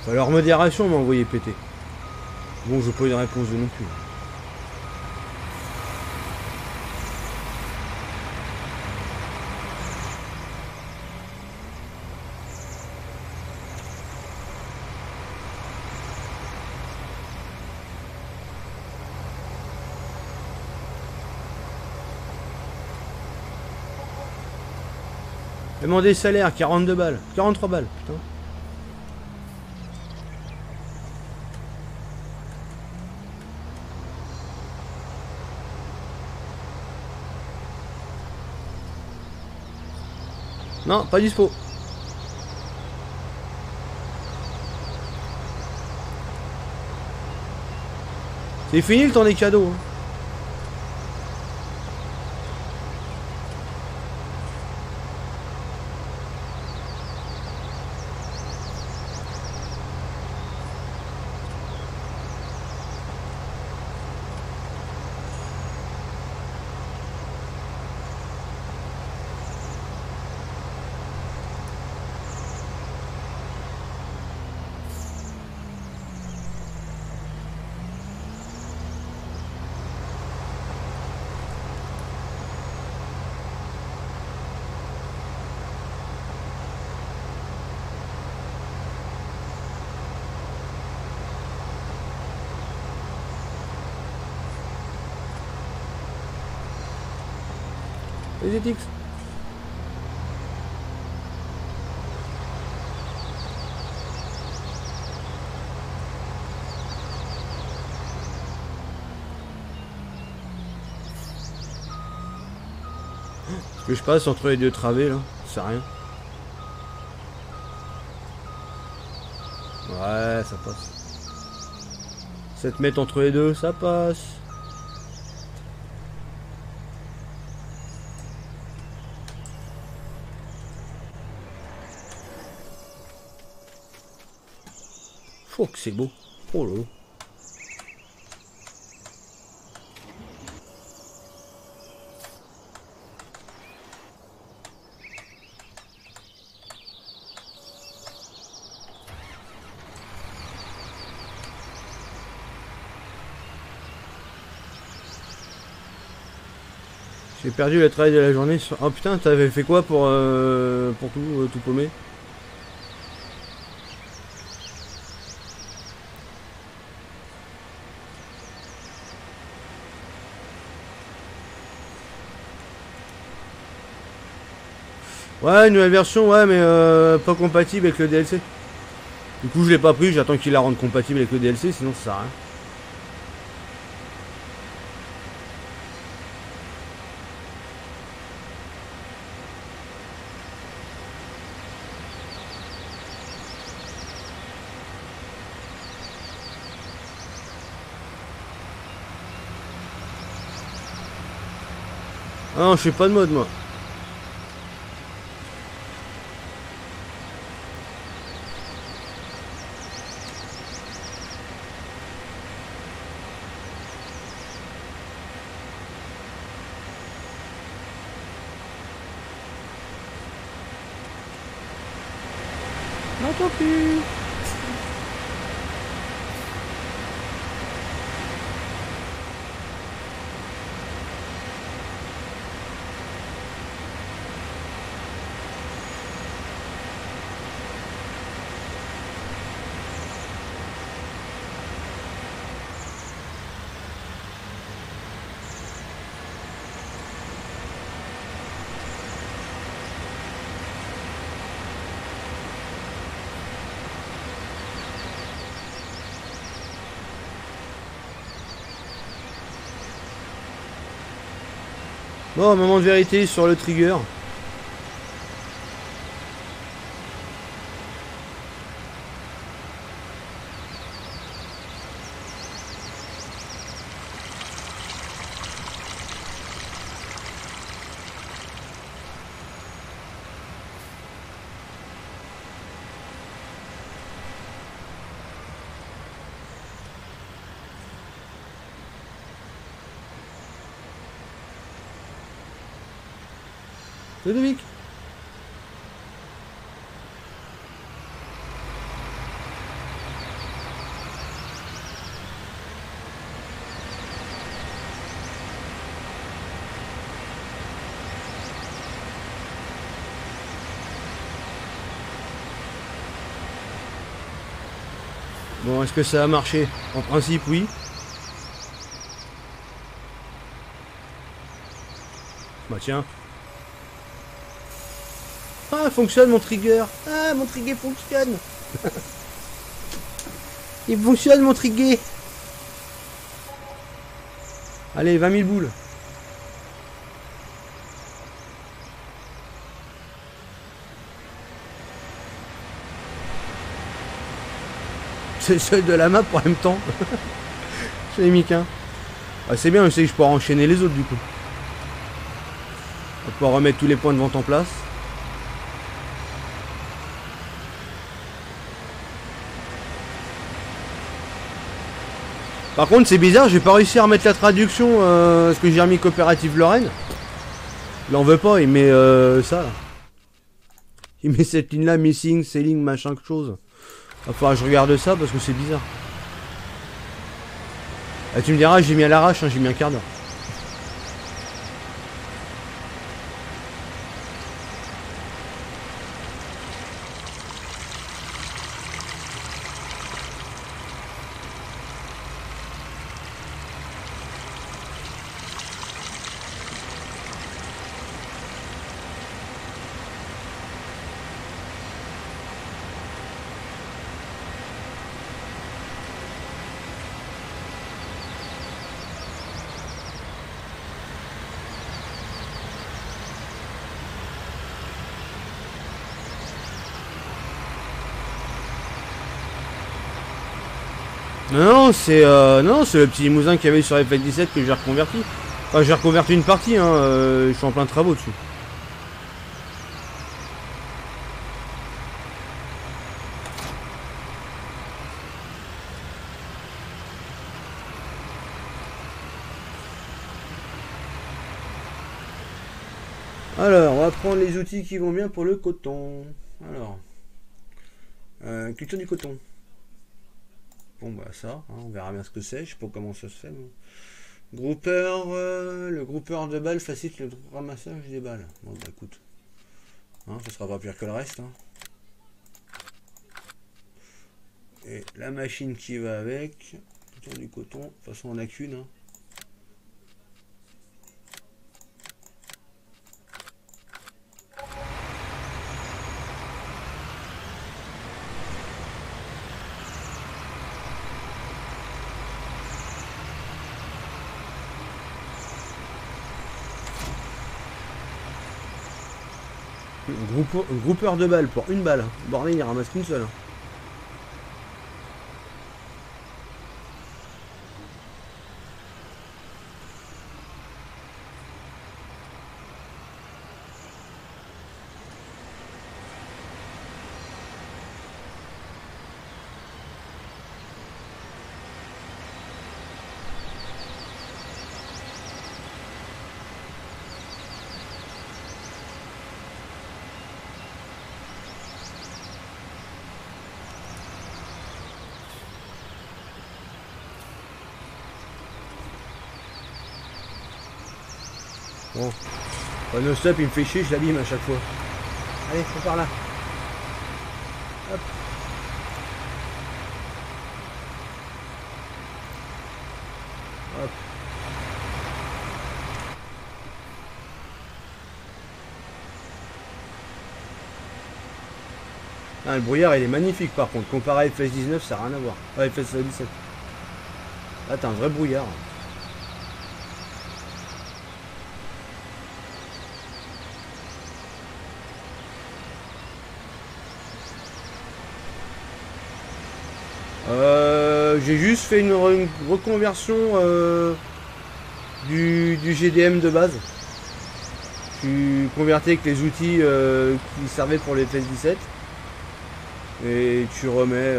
Enfin, leur modération m'a envoyé péter. Bon je veux pas une réponse de non plus. Demander salaire, 42 balles. 43 balles, putain. Non, pas dispo. C'est fini le temps des cadeaux. Hein. Les éthiques. Ce que je passe entre les deux travées là, c'est rien. Ouais, ça passe. 7 mètres entre les deux, ça passe. Oh, que c'est beau. Oh là là. J'ai perdu le travail de la journée sur... Oh putain, t'avais fait quoi pour tout paumer? Ouais, nouvelle version, ouais, mais pas compatible avec le DLC. Du coup, je l'ai pas pris, j'attends qu'il la rende compatible avec le DLC, sinon ça sert à rien. Ah non, je fais pas de mode, moi. Non, tant pis. Bon, moment de vérité sur le trigger. Ludovic. Bon, est-ce que ça a marché? En principe, oui. Bah tiens. Ah, fonctionne mon trigger. Ah, mon trigger fonctionne. Il fonctionne mon trigger. Allez, 20 000 boules. C'est le seul de la map en même temps. Je l'ai mis qu'un. Ah, c'est bien, je sais que je pourrai enchaîner les autres du coup. On va pouvoir remettre tous les points de vente en place. Par contre, c'est bizarre, j'ai pas réussi à remettre la traduction parce que j'ai remis Coopérative Lorraine. Il en veut pas, il met ça là. Il met cette ligne là, missing, selling, machin, quelque chose. Va falloir que je regarde ça parce que c'est bizarre. Ah, tu me diras, j'ai mis à l'arrache, hein, j'ai mis un quart d'heure. Non, c'est le petit limousin qu'il y avait sur F17 que j'ai reconverti. Enfin, j'ai reconverti une partie, hein, je suis en plein travaux dessus. Alors, on va prendre les outils qui vont bien pour le coton. Alors, culture du coton. Bon, bah ça, hein, on verra bien ce que c'est. Je sais pas comment ça se fait. Mais... Groupeur, le groupeur de balles facilite le ramassage des balles. Bon, bah écoute, hein, ça sera pas pire que le reste. Hein. Et la machine qui va avec, culture du coton. De toute façon, on a qu'une. Hein. Groupeur de balles pour une balle. Bordel, il ramasse qu'une seule. Bon, no stop, il me fait chier, je l'abîme à chaque fois. Allez, faut par là. Hop. Hop. Ah, le brouillard il est magnifique par contre, comparé à FS19 ça n'a rien à voir. Ouais, FS17. Là t'as un vrai brouillard. J'ai juste fait une reconversion du GDM de base. Tu convertis avec les outils qui servaient pour les FS17 et tu remets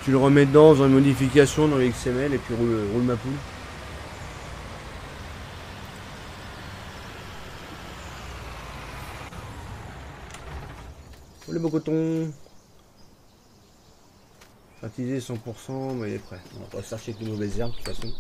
tu le remets dedans dans une modification dans les XML et puis roule ma poule. Oh, le beau coton. Fertilisé 100%, mais il est prêt. On va pas se chercher avec les mauvaises herbes de toute façon.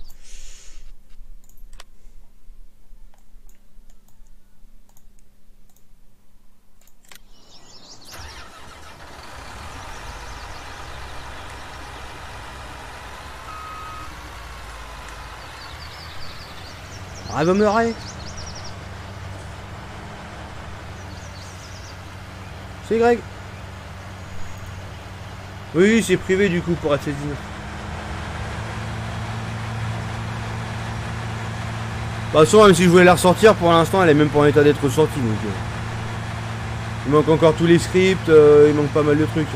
Bravo Murray. C'est Greg. Oui, c'est privé du coup pour FS19. De toute façon, même si je voulais la ressortir, pour l'instant, elle est même pas en état d'être ressortie. Donc, il manque encore tous les scripts, il manque pas mal de trucs.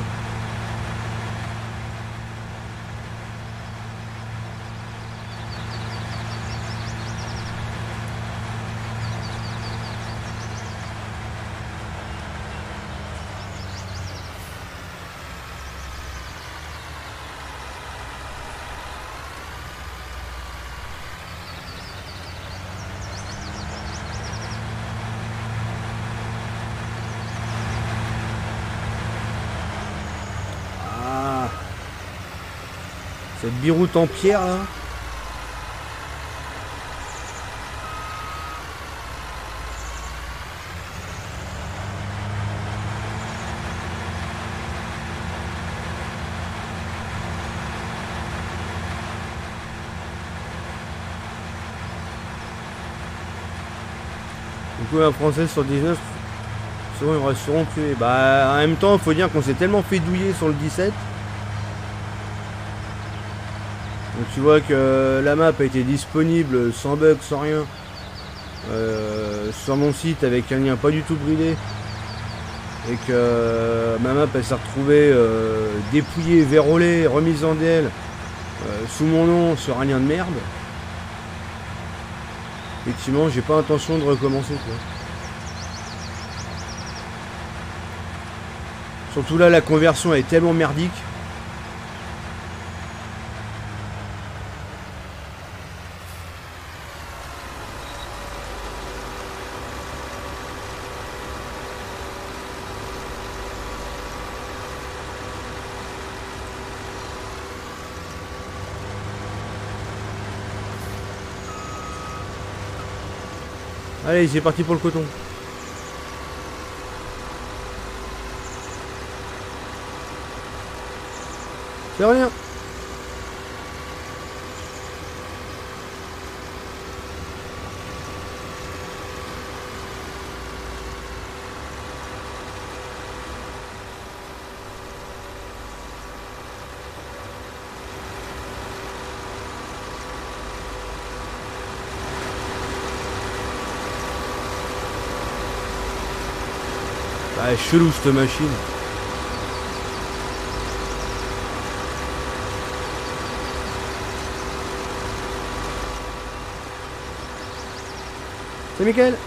Cette biroute en pierre là. Du coup un français sur 19 souvent ils resteront tués. Bah en même temps il faut dire qu'on s'est tellement fait douiller sur le 17. Donc tu vois que la map a été disponible sans bug, sans rien, sur mon site avec un lien pas du tout bridé, et que ma map elle s'est retrouvée dépouillée, vérolée, remise en DL sous mon nom sur un lien de merde. Effectivement, j'ai pas intention de recommencer quoi. Surtout là, la conversion est tellement merdique. Allez, c'est parti pour le coton. C'est rien. Ah, chelou cette machine. C'est Mickaël.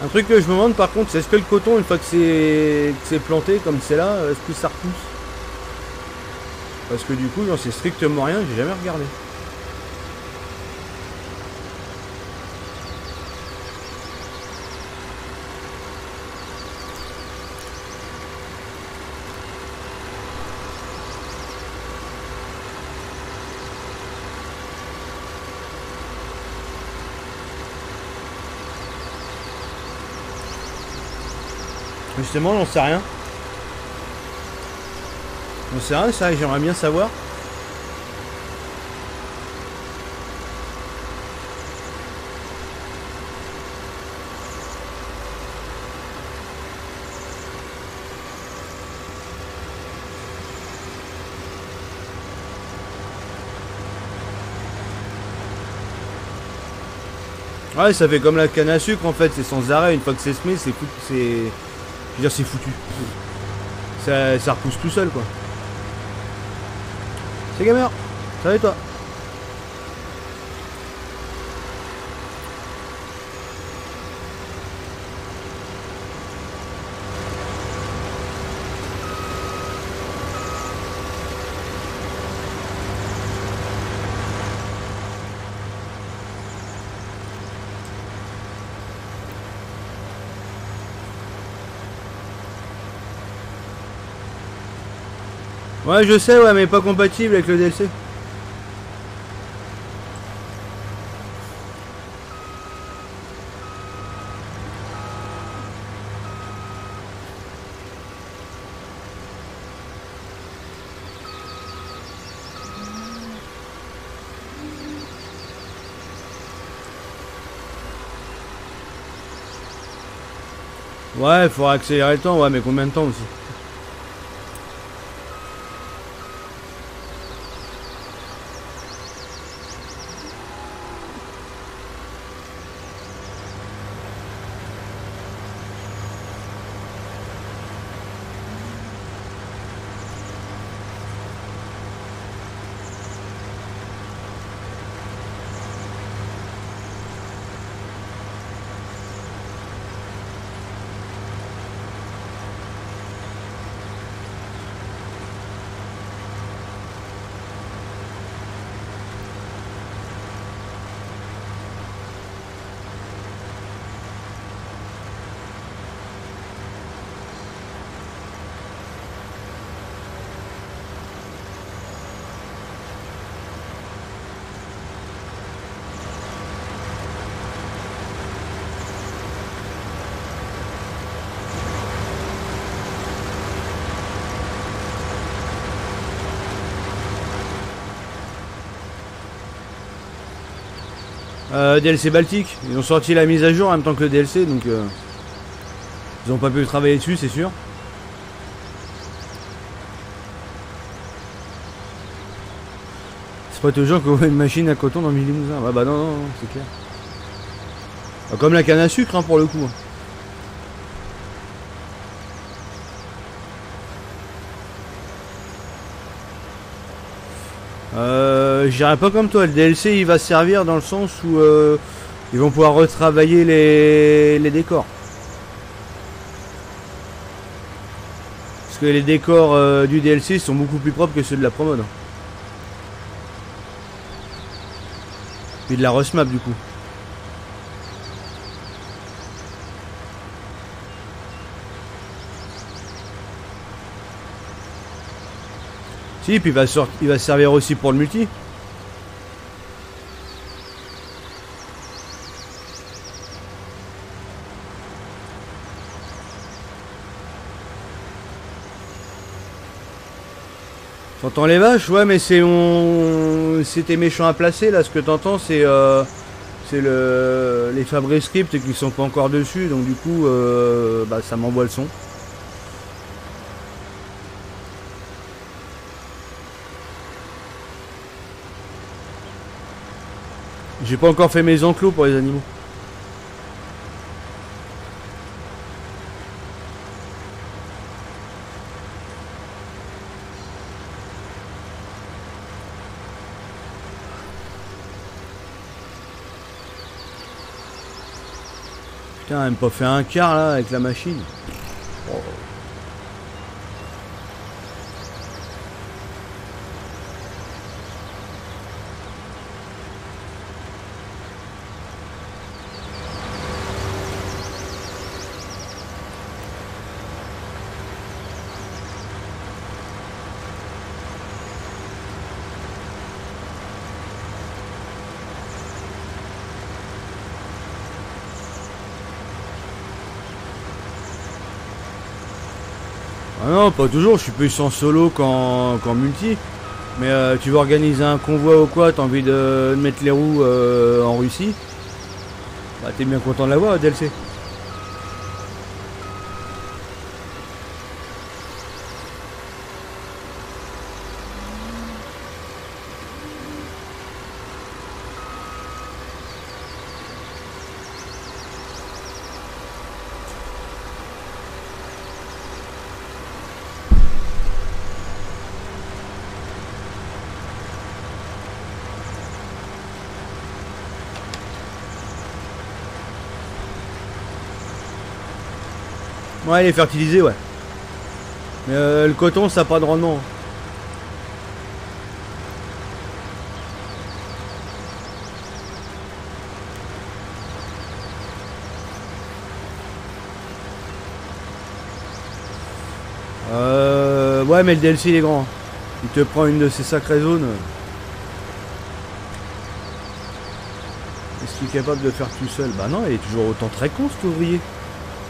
Un truc que je me demande par contre, c'est est-ce que le coton, une fois que c'est planté comme c'est là, est-ce que ça repousse? Parce que du coup, j'en sais strictement rien, j'ai jamais regardé. Justement, j'en sais rien. J'en sais rien, ça, j'aimerais bien savoir. Ouais, ça fait comme la canne à sucre en fait, c'est sans arrêt, une fois que c'est semé, c'est foutu, c'est... Je veux dire, c'est foutu. Ça repousse tout seul quoi. C'est gamer, ça va et toi? Ouais, je sais, ouais, mais pas compatible avec le DLC. Ouais, il faudra accélérer le temps, ouais, mais combien de temps aussi? DLC Baltique. Ils ont sorti la mise à jour en même temps que le DLC, donc ils ont pas pu travailler dessus, c'est sûr. C'est pas toujours qu'on voit une machine à coton dans le Limousin. Ah bah non, non, non, c'est clair. Ah, comme la canne à sucre, hein, pour le coup. Je dirais pas comme toi, le DLC il va servir dans le sens où ils vont pouvoir retravailler les décors. Parce que les décors du DLC sont beaucoup plus propres que ceux de la promode. Puis de la Rusmap du coup. Si, puis il va servir aussi pour le multi. T'entends les vaches? Ouais, mais c'était méchant à placer là. Ce que t'entends, c'est les Fabric Script qui sont pas encore dessus, donc du coup, bah, ça m'envoie le son. J'ai pas encore fait mes enclos pour les animaux. Putain, elle m'a pas fait un quart là avec la machine. Oh. Ah non, pas toujours, je suis plus en solo qu'en multi. Mais tu veux organiser un convoi ou quoi, t'as envie de mettre les roues en Russie. Bah t'es bien content de l'avoir, DLC. Ouais, il est fertilisé, ouais. Mais le coton, ça n'a pas de rendement. Ouais, mais le DLC il est grand. Il te prend une de ces sacrées zones. Est-ce qu'il est capable de faire tout seul? Bah non, il est toujours autant très con cet ouvrier.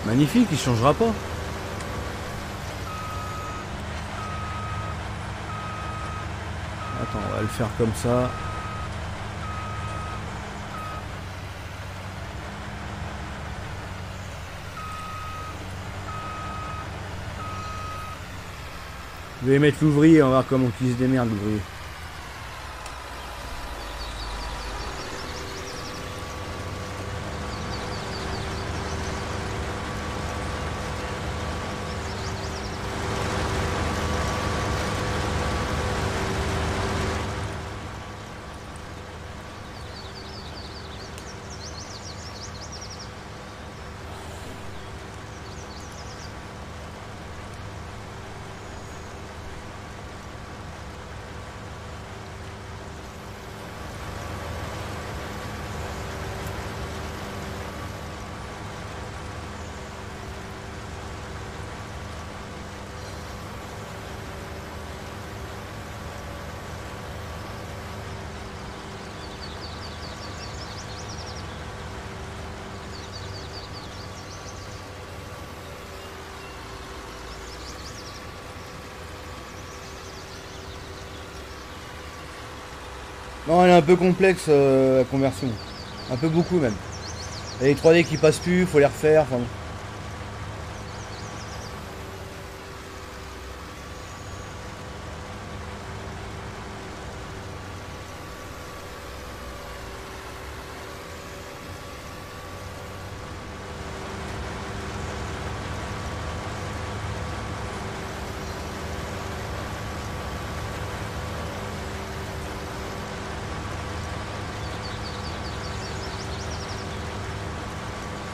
Magnifique, il changera pas. Attends, on va le faire comme ça. Je vais mettre l'ouvrier, on va voir comment il se démerde l'ouvrier. Non, elle est un peu complexe la conversion. Un peu beaucoup même. Et les 3D qui passent plus, faut les refaire. Enfin, bon.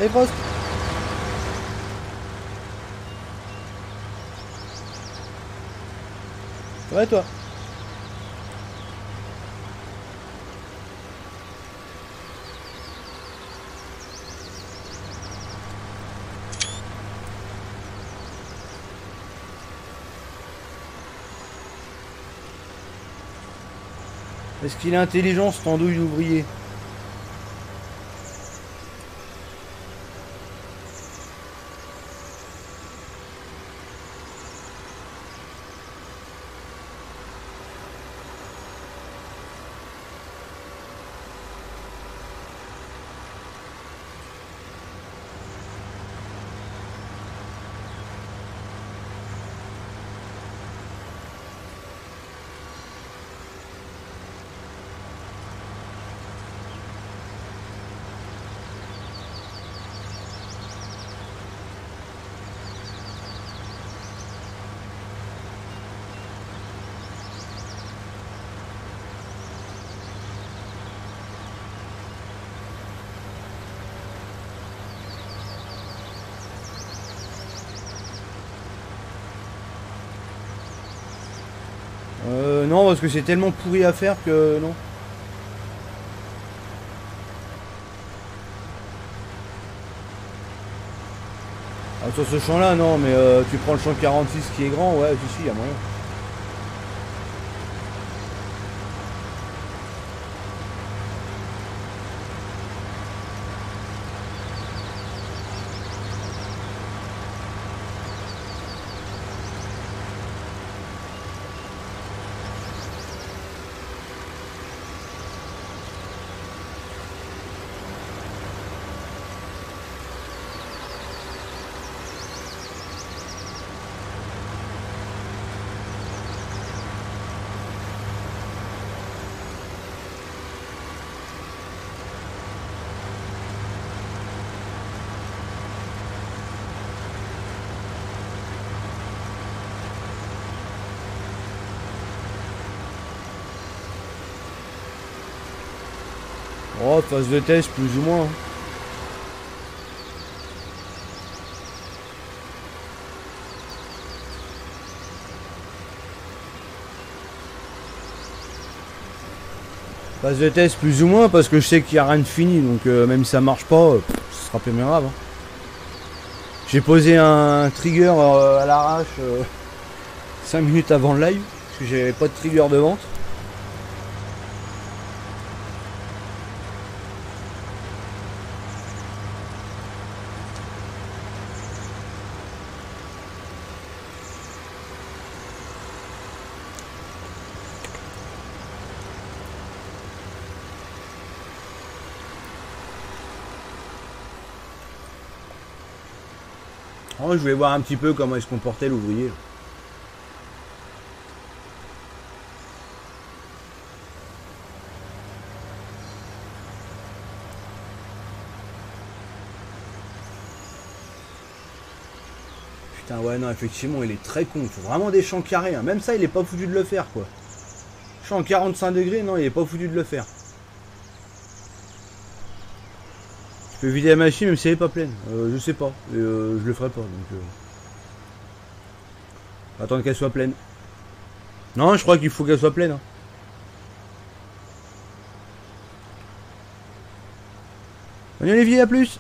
Hey Frost. Ça va toi? Est-ce qu'il est intelligent ce andouille d'ouvrier? Non, parce que c'est tellement pourri à faire que non. Ah, sur ce champ là, non, mais tu prends le champ 46 qui est grand, ouais, si, y a moyen. Oh, phase de test, plus ou moins. Phase de test, plus ou moins, parce que je sais qu'il n'y a rien de fini, donc même si ça marche pas, ce sera pas bien grave. Hein. J'ai posé un trigger à l'arrache 5 minutes avant le live, parce que j'avais pas de trigger de vente. Oh, je voulais voir un petit peu comment il se comportait l'ouvrier. Putain, ouais, non, effectivement, il est très con. Il faut vraiment des champs carrés. Hein. Même ça, il est pas foutu de le faire, quoi. Champ 45 degrés, non, il est pas foutu de le faire. Je peux vider la machine même si elle est pas pleine. Je sais pas. Je le ferai pas, donc... Attendre qu'elle soit pleine. Non, je crois qu'il faut qu'elle soit pleine. Hein. Salut Olivier, à plus.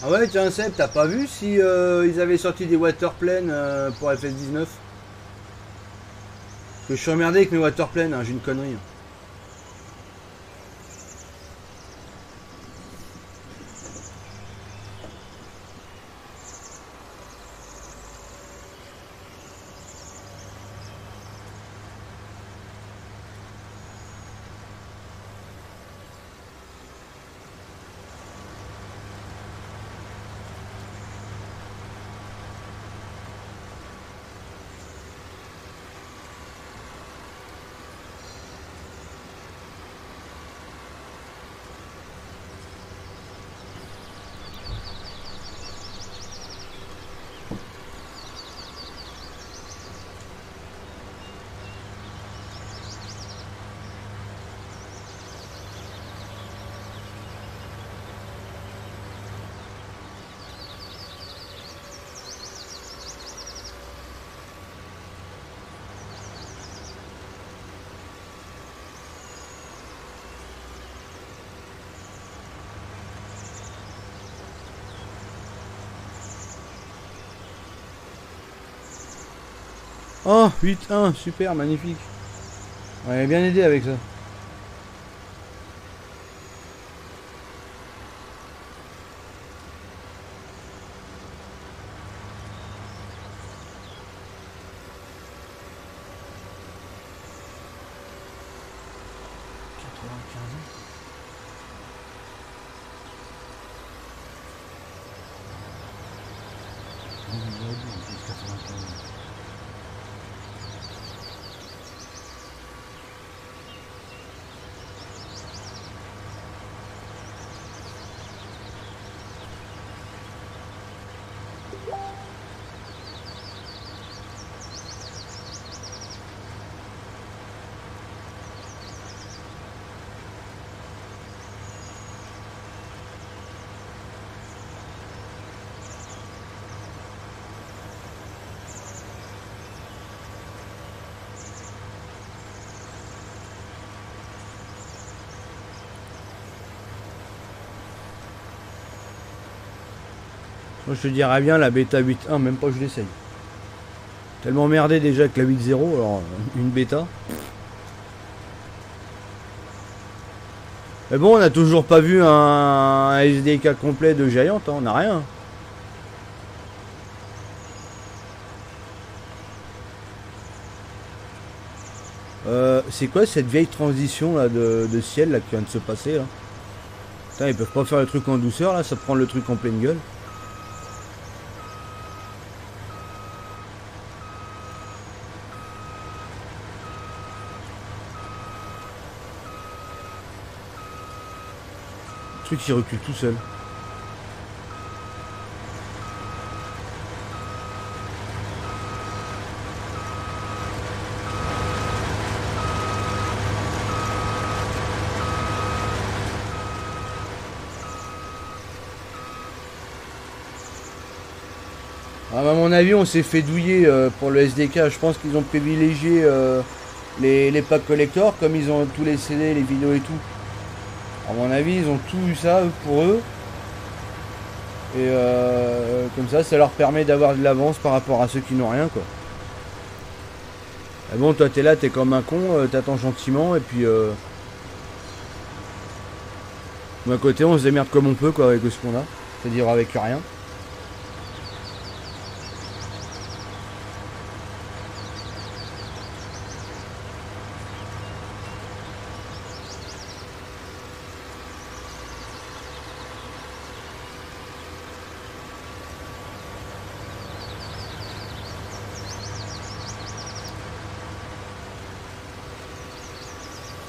Ah ouais, tiens Seb, t'as pas vu si ils avaient sorti des waterplanes pour FS19? Que je suis emmerdé avec mes waterplanes, hein, j'ai une connerie. Oh, 8-1, super, magnifique. On avait bien aidé avec ça. Moi je te dirais bien la bêta 8.1, même pas je l'essaye. Tellement merdé déjà avec la 8.0, alors une bêta. Mais bon, on n'a toujours pas vu un SDK complet de Giant, hein, on n'a rien. C'est quoi cette vieille transition là de ciel là qui vient de se passer là? Putain, ils peuvent pas faire le truc en douceur là, ça prend le truc en pleine gueule. Le truc qui recule tout seul. À mon avis, on s'est fait douiller pour le SDK. Je pense qu'ils ont privilégié les packs collector, comme ils ont tous les CD, les vidéos et tout. À mon avis, ils ont tout eu ça pour eux. Et comme ça leur permet d'avoir de l'avance par rapport à ceux qui n'ont rien, quoi. Et bon, toi, t'es là, t'es comme un con, t'attends gentiment, et puis... d'un côté, on se démerde comme on peut, quoi, avec ce qu'on a. C'est-à-dire avec rien.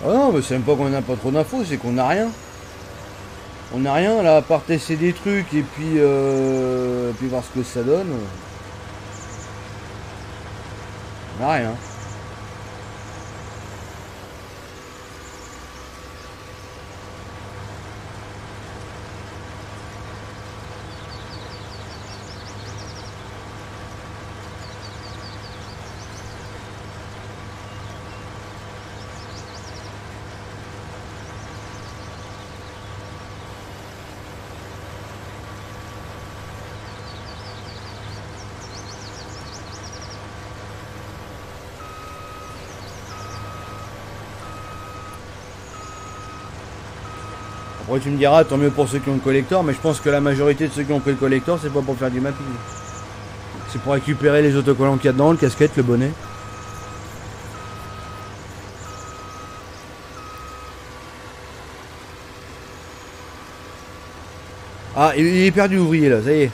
Ah non, mais c'est même pas qu'on n'a pas trop d'infos, c'est qu'on n'a rien. On n'a rien là, à part tester des trucs et puis voir ce que ça donne. On n'a rien. Après tu me diras, tant mieux pour ceux qui ont le collector, mais je pense que la majorité de ceux qui ont pris le collector, c'est pas pour faire du mapping. C'est pour récupérer les autocollants qu'il y a dedans, le casquette, le bonnet. Ah, il est perdu l'ouvrier là, ça y est.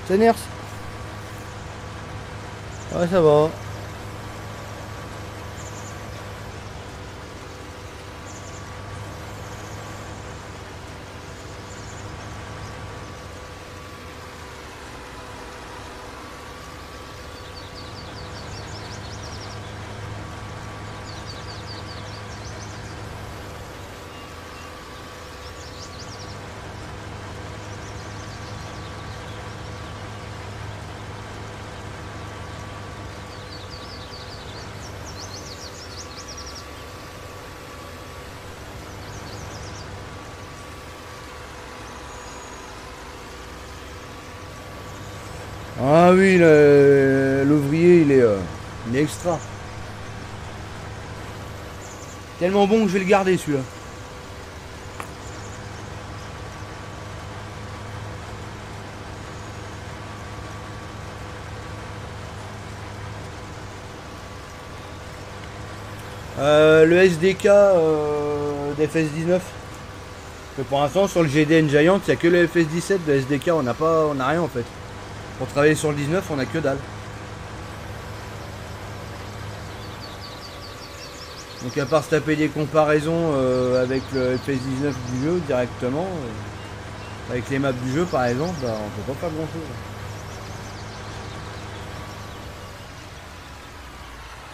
C'est Ners. Ouais, ça va. Ah oui, l'ouvrier, il est extra. Tellement bon que je vais le garder celui-là. Le SDK d'FS19. Pour l'instant sur le GDN Giant, il n'y a que le FS17 de SDK, on n'a rien en fait. Pour travailler sur le 19, on a que dalle. Donc à part se taper des comparaisons avec le FS19 du jeu directement, avec les maps du jeu par exemple, bah, on peut pas faire grand chose.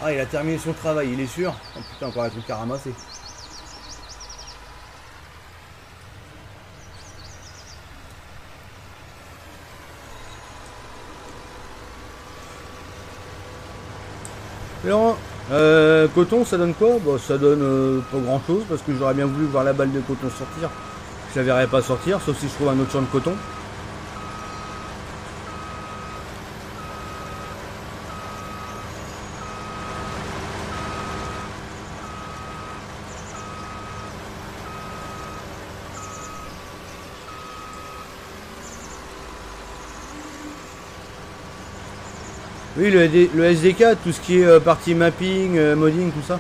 Ah, il a terminé son travail, il est sûr. Oh putain, encore un truc à ramasser. Alors, coton, ça donne quoi? Bon, ça donne pas grand chose parce que j'aurais bien voulu voir la balle de coton sortir. Je la verrai pas sortir, sauf si je trouve un autre champ de coton. Oui, le SDK, tout ce qui est partie mapping, modding, tout ça.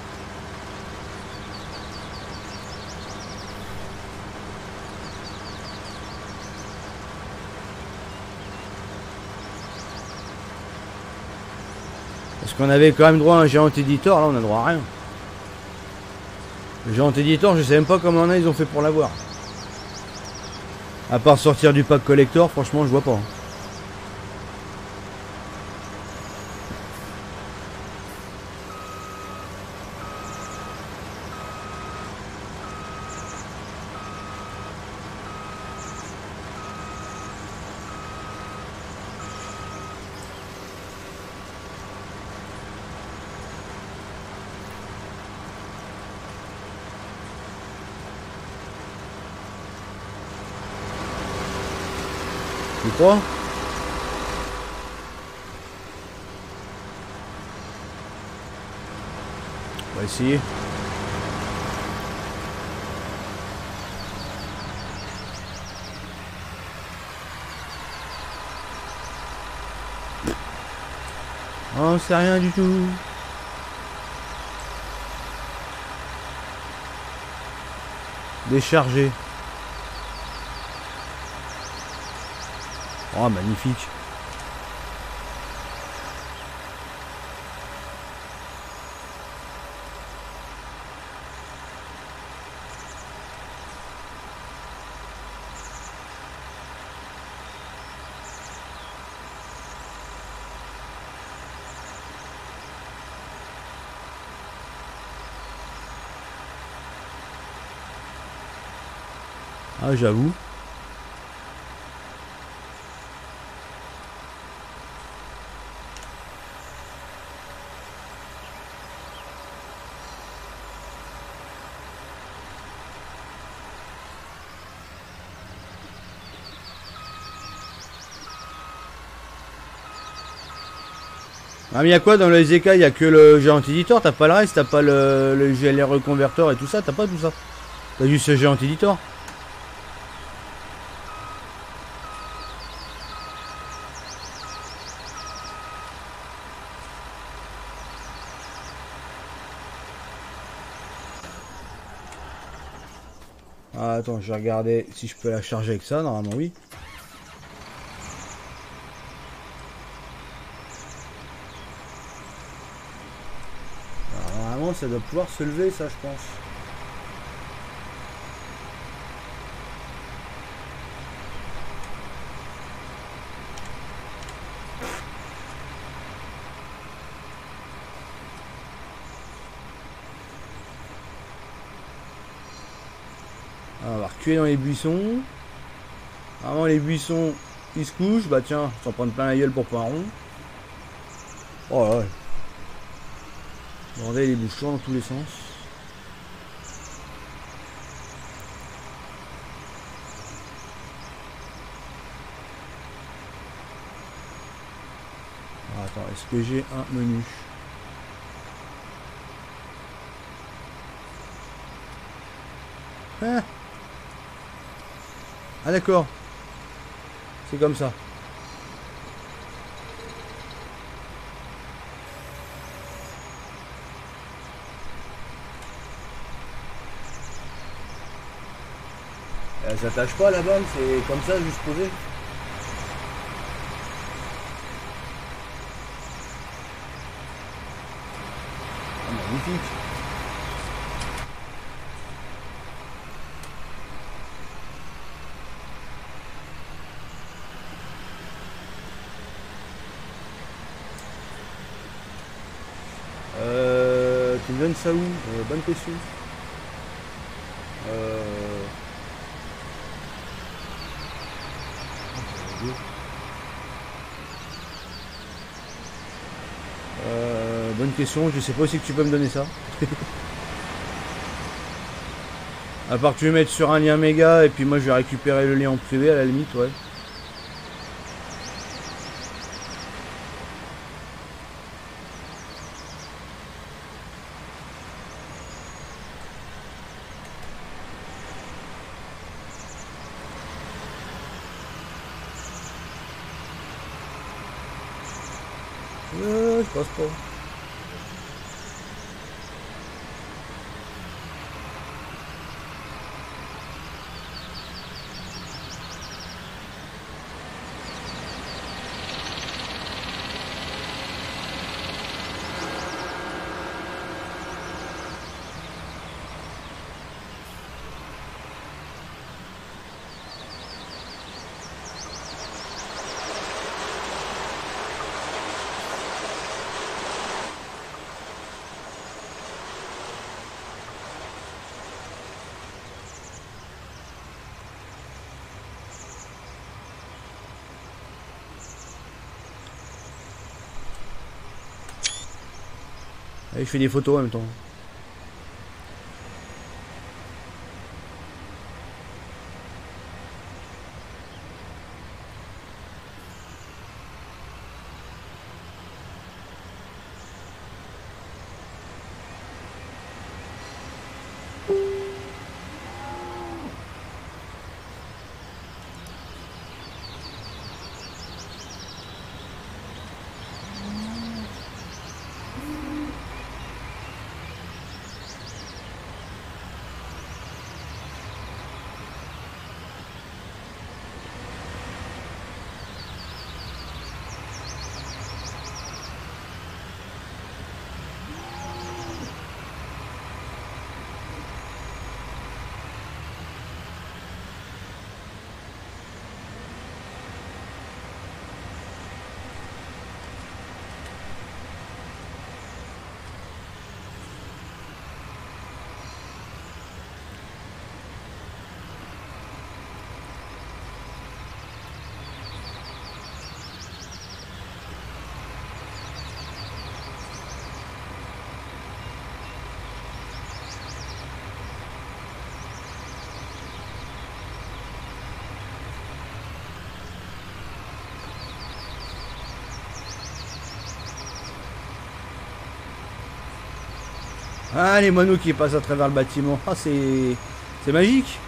Parce qu'on avait quand même droit à un géant éditeur, là on a droit à rien. Le géant éditeur, je sais même pas comment ils ont fait pour l'avoir. À part sortir du pack collector, franchement je vois pas. Tu crois? On va essayer. Oh, c'est rien du tout. Décharger. Oh, magnifique. Ah, j'avoue. Ah mais y'a quoi dans le SDK? Y'a que le géant éditeur, t'as pas le reste, t'as pas le GLR reconverteur et tout ça, t'as pas tout ça. T'as juste ce géant éditeur. Ah, attends, je vais regarder si je peux la charger avec ça, normalement oui. Alors, normalement ça doit pouvoir se lever ça je pense. On va reculer dans les buissons. Vraiment les buissons ils se couchent. Bah tiens, s'en prendre plein la gueule pour pas un rond. Oh ouais. Bordel les bouchons dans tous les sens. Ah, attends, est-ce que j'ai un menu? Ah d'accord. C'est comme ça. Elle s'attache pas la balle, c'est comme ça juste posé. Ah, magnifique. Tu me donnes ça où? Bonne question. Bonne question, je sais pas si tu peux me donner ça. À part que tu veux mettre sur un lien méga et puis moi je vais récupérer le lien en privé à la limite, ouais. Je passe pas. Allez, je fais des photos en même temps. Ah, les moineaux qui passent à travers le bâtiment. Ah, c'est magique.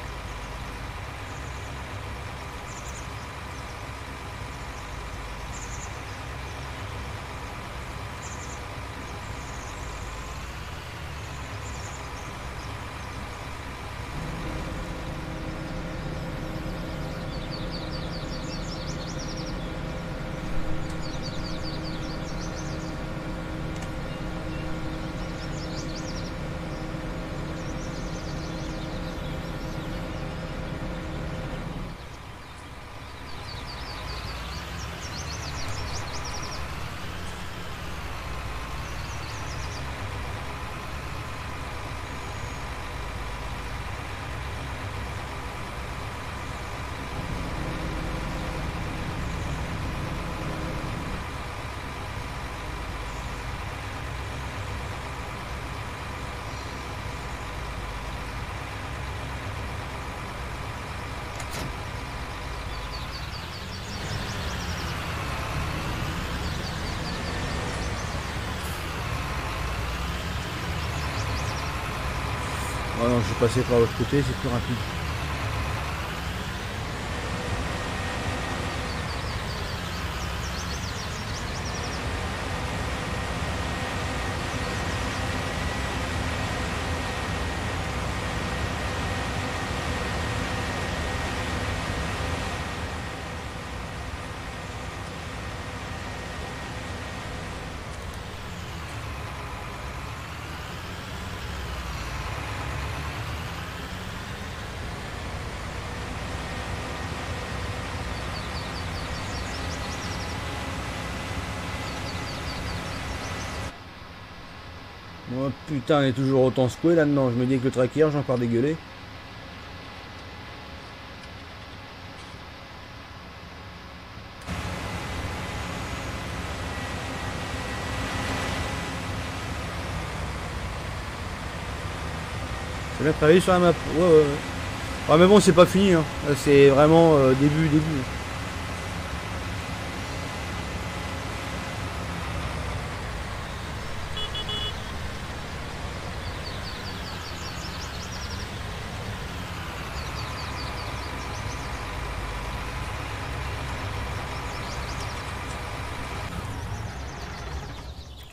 Oh non, je vais passer par l'autre côté, c'est plus rapide. Oh putain, on est toujours autant secoué là-dedans. Je me dis que le tracker, j'ai encore dégueulé. C'est bien travaillé sur la map. Ouais, ouais, ouais. Ah, mais bon, c'est pas fini. Hein. C'est vraiment début.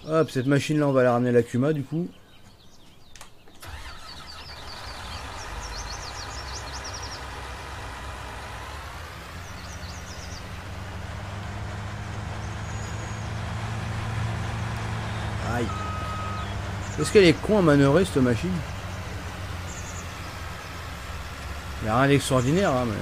Hop, cette machine là on va la ramener à la Kuma du coup. Aïe. Est-ce qu'elle est con à manœuvrer cette machine? Il n'y a rien d'extraordinaire hein, mais...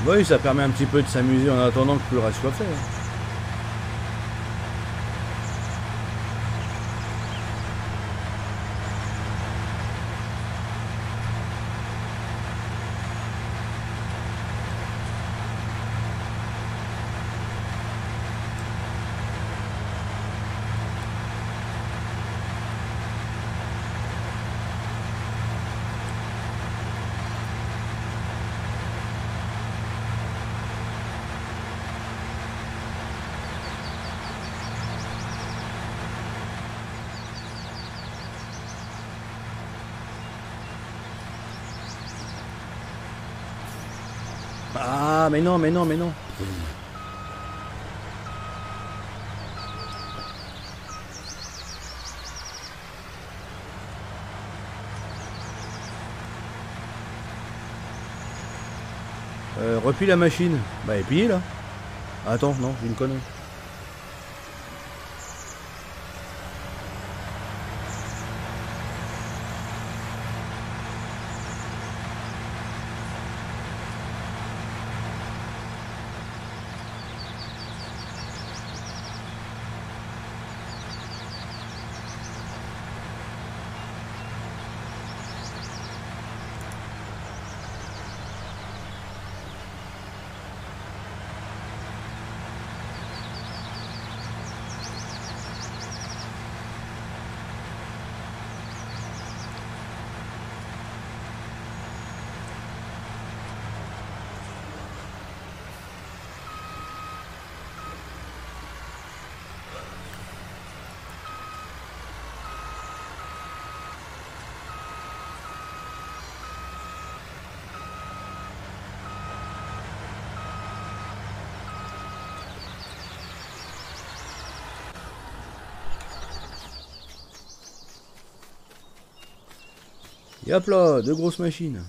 Oui, ça permet un petit peu de s'amuser en attendant que tout le reste soit fait. Ah, mais non. Replie la machine. Bah, elle est pliée là. Attends, non, j'ai une connerie. Et hop là, deux grosses machines.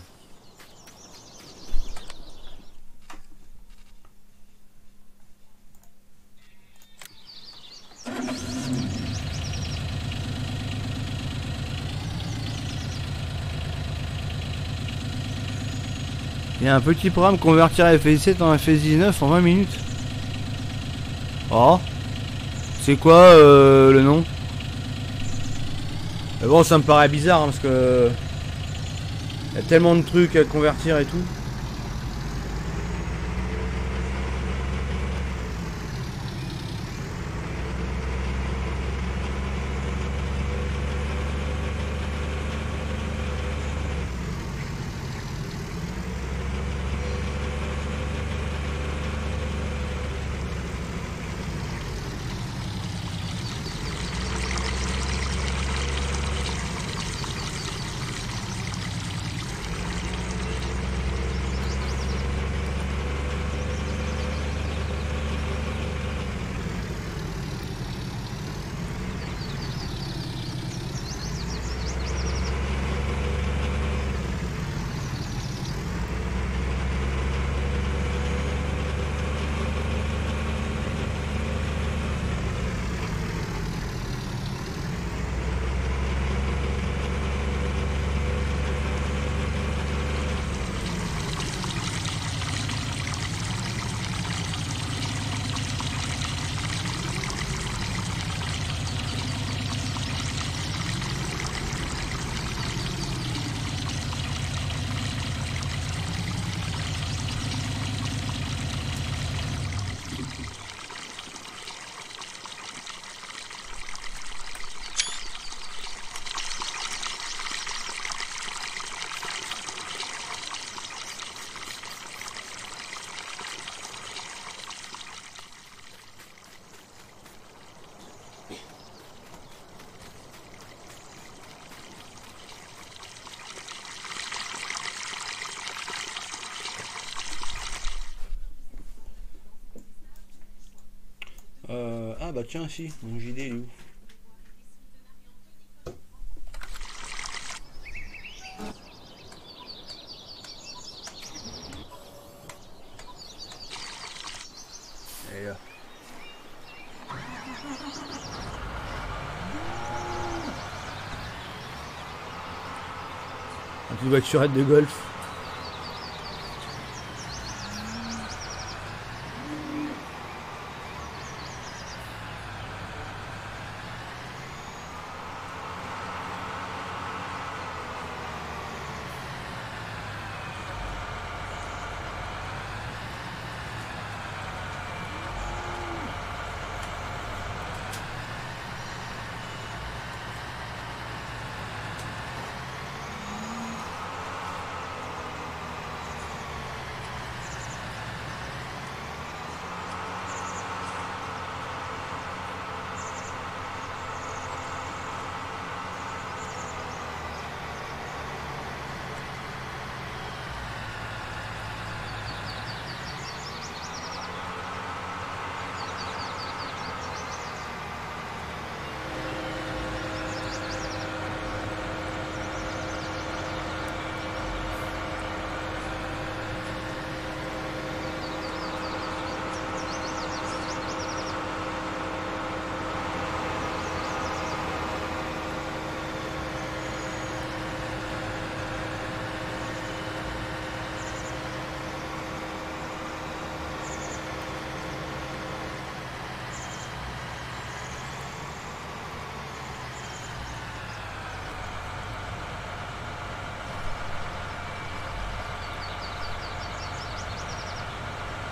Il y a un petit programme convertir FS7 en FS19 en 20 minutes. Oh, c'est quoi le nom? Mais bon, ça me paraît bizarre hein, parce que il y a tellement de trucs à convertir et tout. Ah bah tiens si, mon JD est où? Elle est là. Une petite voiturette de golf.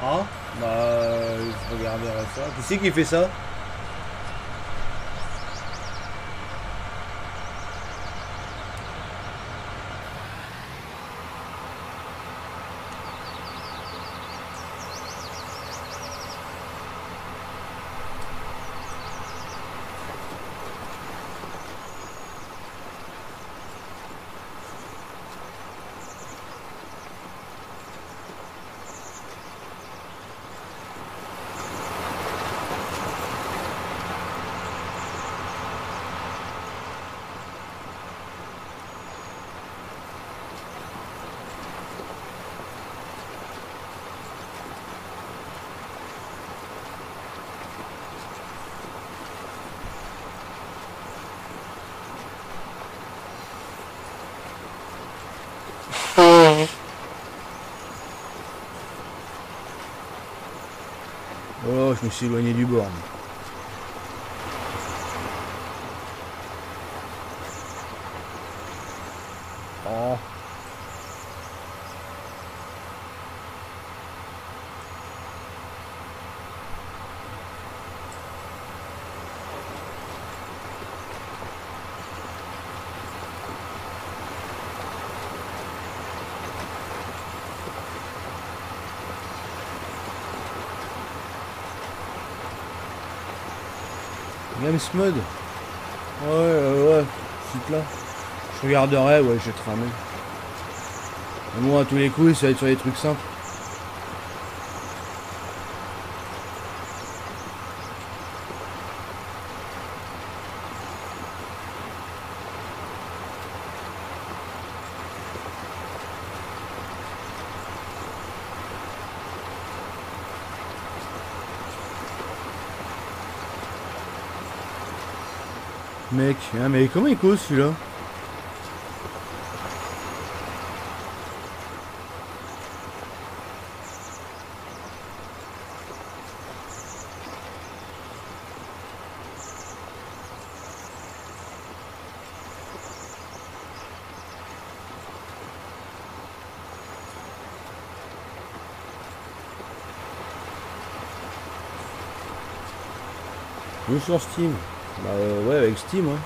Ah, bah, je regarderai ça. Qui c'est qui fait ça? Oh, je me suis éloigné du bord. Oh. Games mode. Ouais, c'est là. Je regarderai, ouais, je vais te ramener. Moi, à tous les coups, ça va être sur des trucs simples. Mec, hein, mais comment il cause celui-là? Jeu sur Steam. Bah ouais, avec Steam, ouais.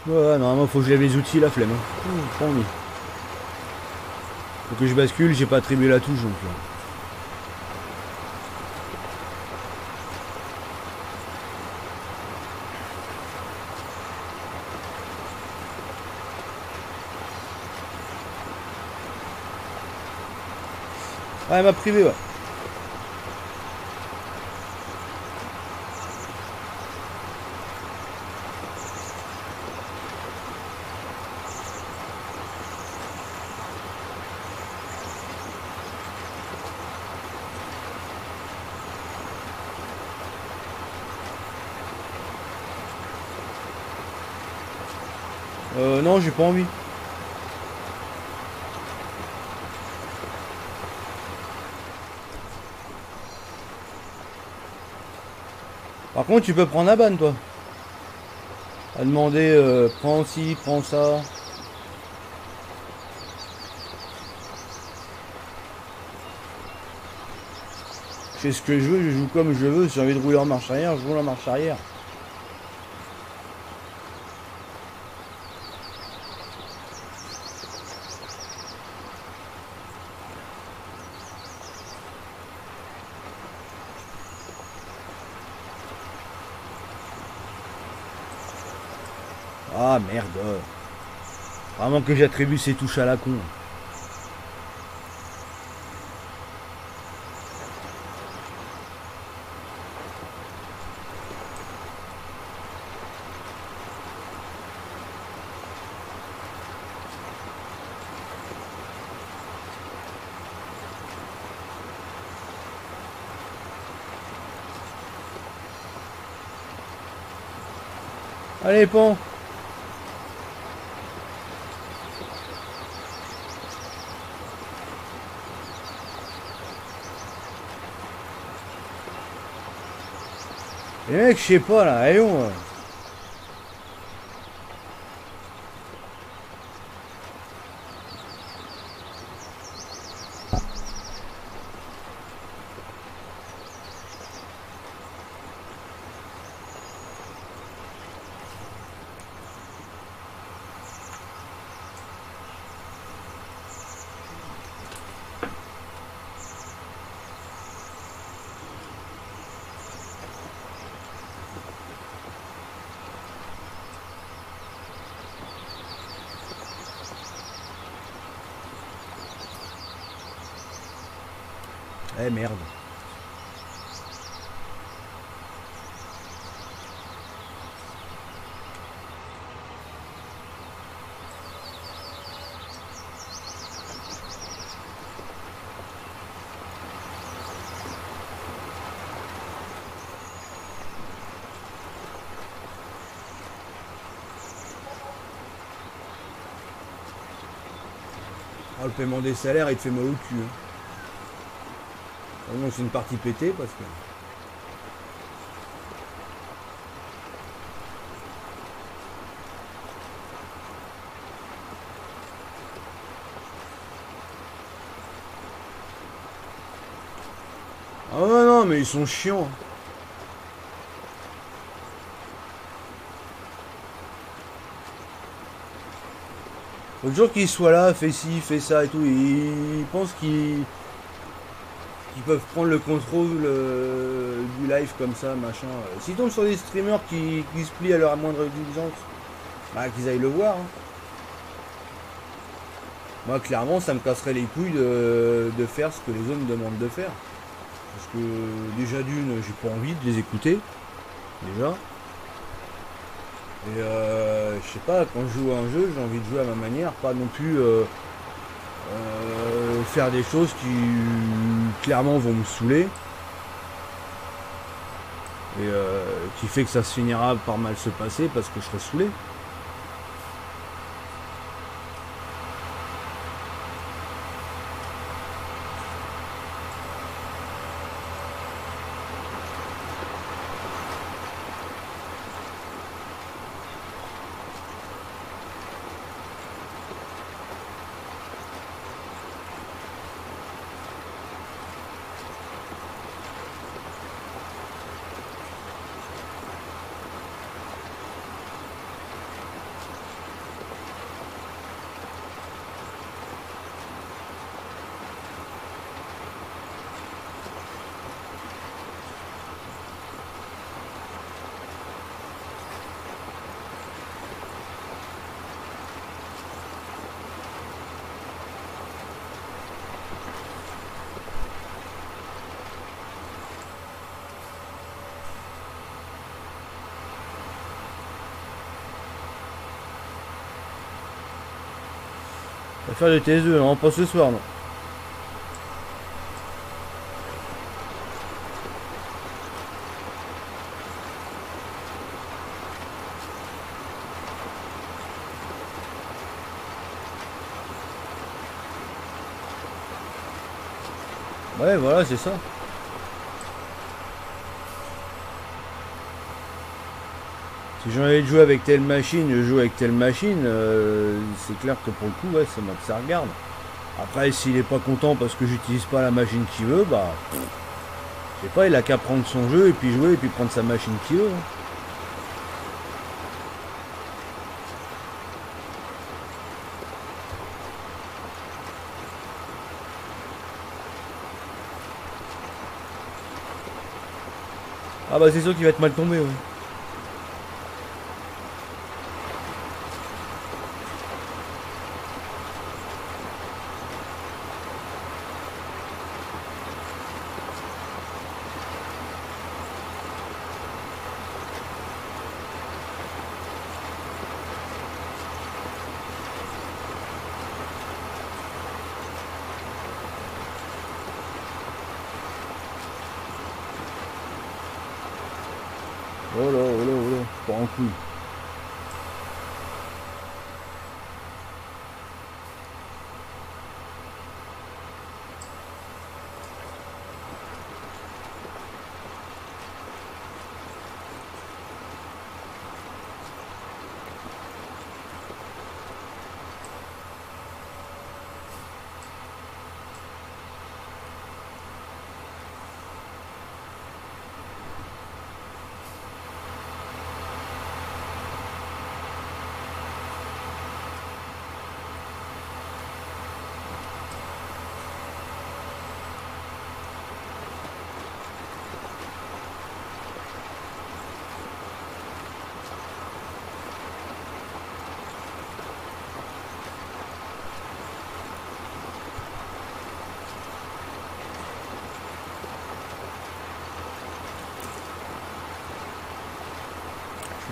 Ouais, normalement faut que je lève les outils, la flemme. Pas envie. Faut que je bascule, j'ai pas attribué la touche donc là. Ah, elle m'a privé, ouais. Non, j'ai pas envie. Par contre, tu peux prendre la banne, toi. À demander, prends ci, prends ça. Je fais ce que je veux, je joue comme je veux. Si j'ai envie de rouler en marche arrière, je roule en marche arrière. Ah merde. Vraiment que j'attribue ces touches à la con. Allez, pont. Les mecs, je sais pas là, allons. Eh merde. Ah, le paiement des salaires, il te fait mal au cul. Hein. Vraiment, c'est une partie pétée parce que. Ah ouais, non, mais ils sont chiants. Faut toujours qu'ils soient là, fais ci, fais ça et tout. Ils pensent qu'ils peuvent prendre le contrôle du live comme ça, machin. S'ils tombent sur des streamers qui se plient à leur moindre exigence, bah qu'ils aillent le voir. Hein. Moi, clairement, ça me casserait les couilles de faire ce que les autres me demandent de faire. Parce que déjà d'une, j'ai pas envie de les écouter. Déjà. Et je sais pas, quand je joue à un jeu, j'ai envie de jouer à ma manière, pas non plus faire des choses qui clairement vont me saouler. Et qui fait que ça se finira par mal se passer parce que je serai saoulé. On va faire de TS2, non, pas ce soir, non. Ouais, voilà, c'est ça. Si j'ai envie de jouer avec telle machine, je joue avec telle machine, c'est clair que pour le coup, ouais, c'est moi que ça regarde. Après, s'il est pas content parce que j'utilise pas la machine qu'il veut, bah, je sais pas, il a qu'à prendre son jeu et puis jouer et puis prendre sa machine qu'il veut. Hein. Ah bah c'est sûr qu'il va être mal tombé, ouais. Oh là, oh là, oh là, pas en couille.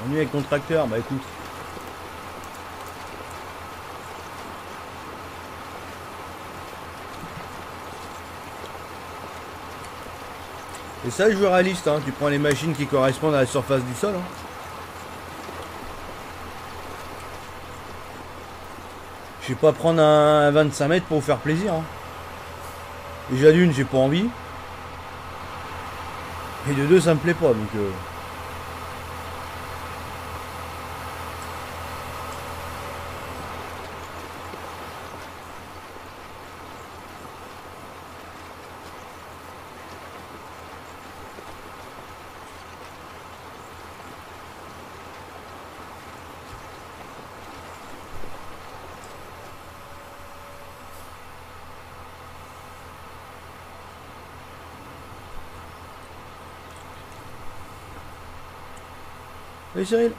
Ennui avec ton tracteur, bah écoute. Et ça, le jeu réaliste, hein. Tu prends les machines qui correspondent à la surface du sol. Hein. Je vais pas prendre un 25 mètres pour vous faire plaisir. Hein. Déjà d'une, j'ai pas envie. Et de deux, ça me plaît pas. Donc, Allez Cyril.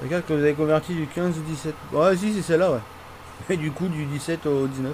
Regarde que vous avez converti du 15 au 17. Ouais si c'est celle-là ouais. Et du coup du 17 au 19.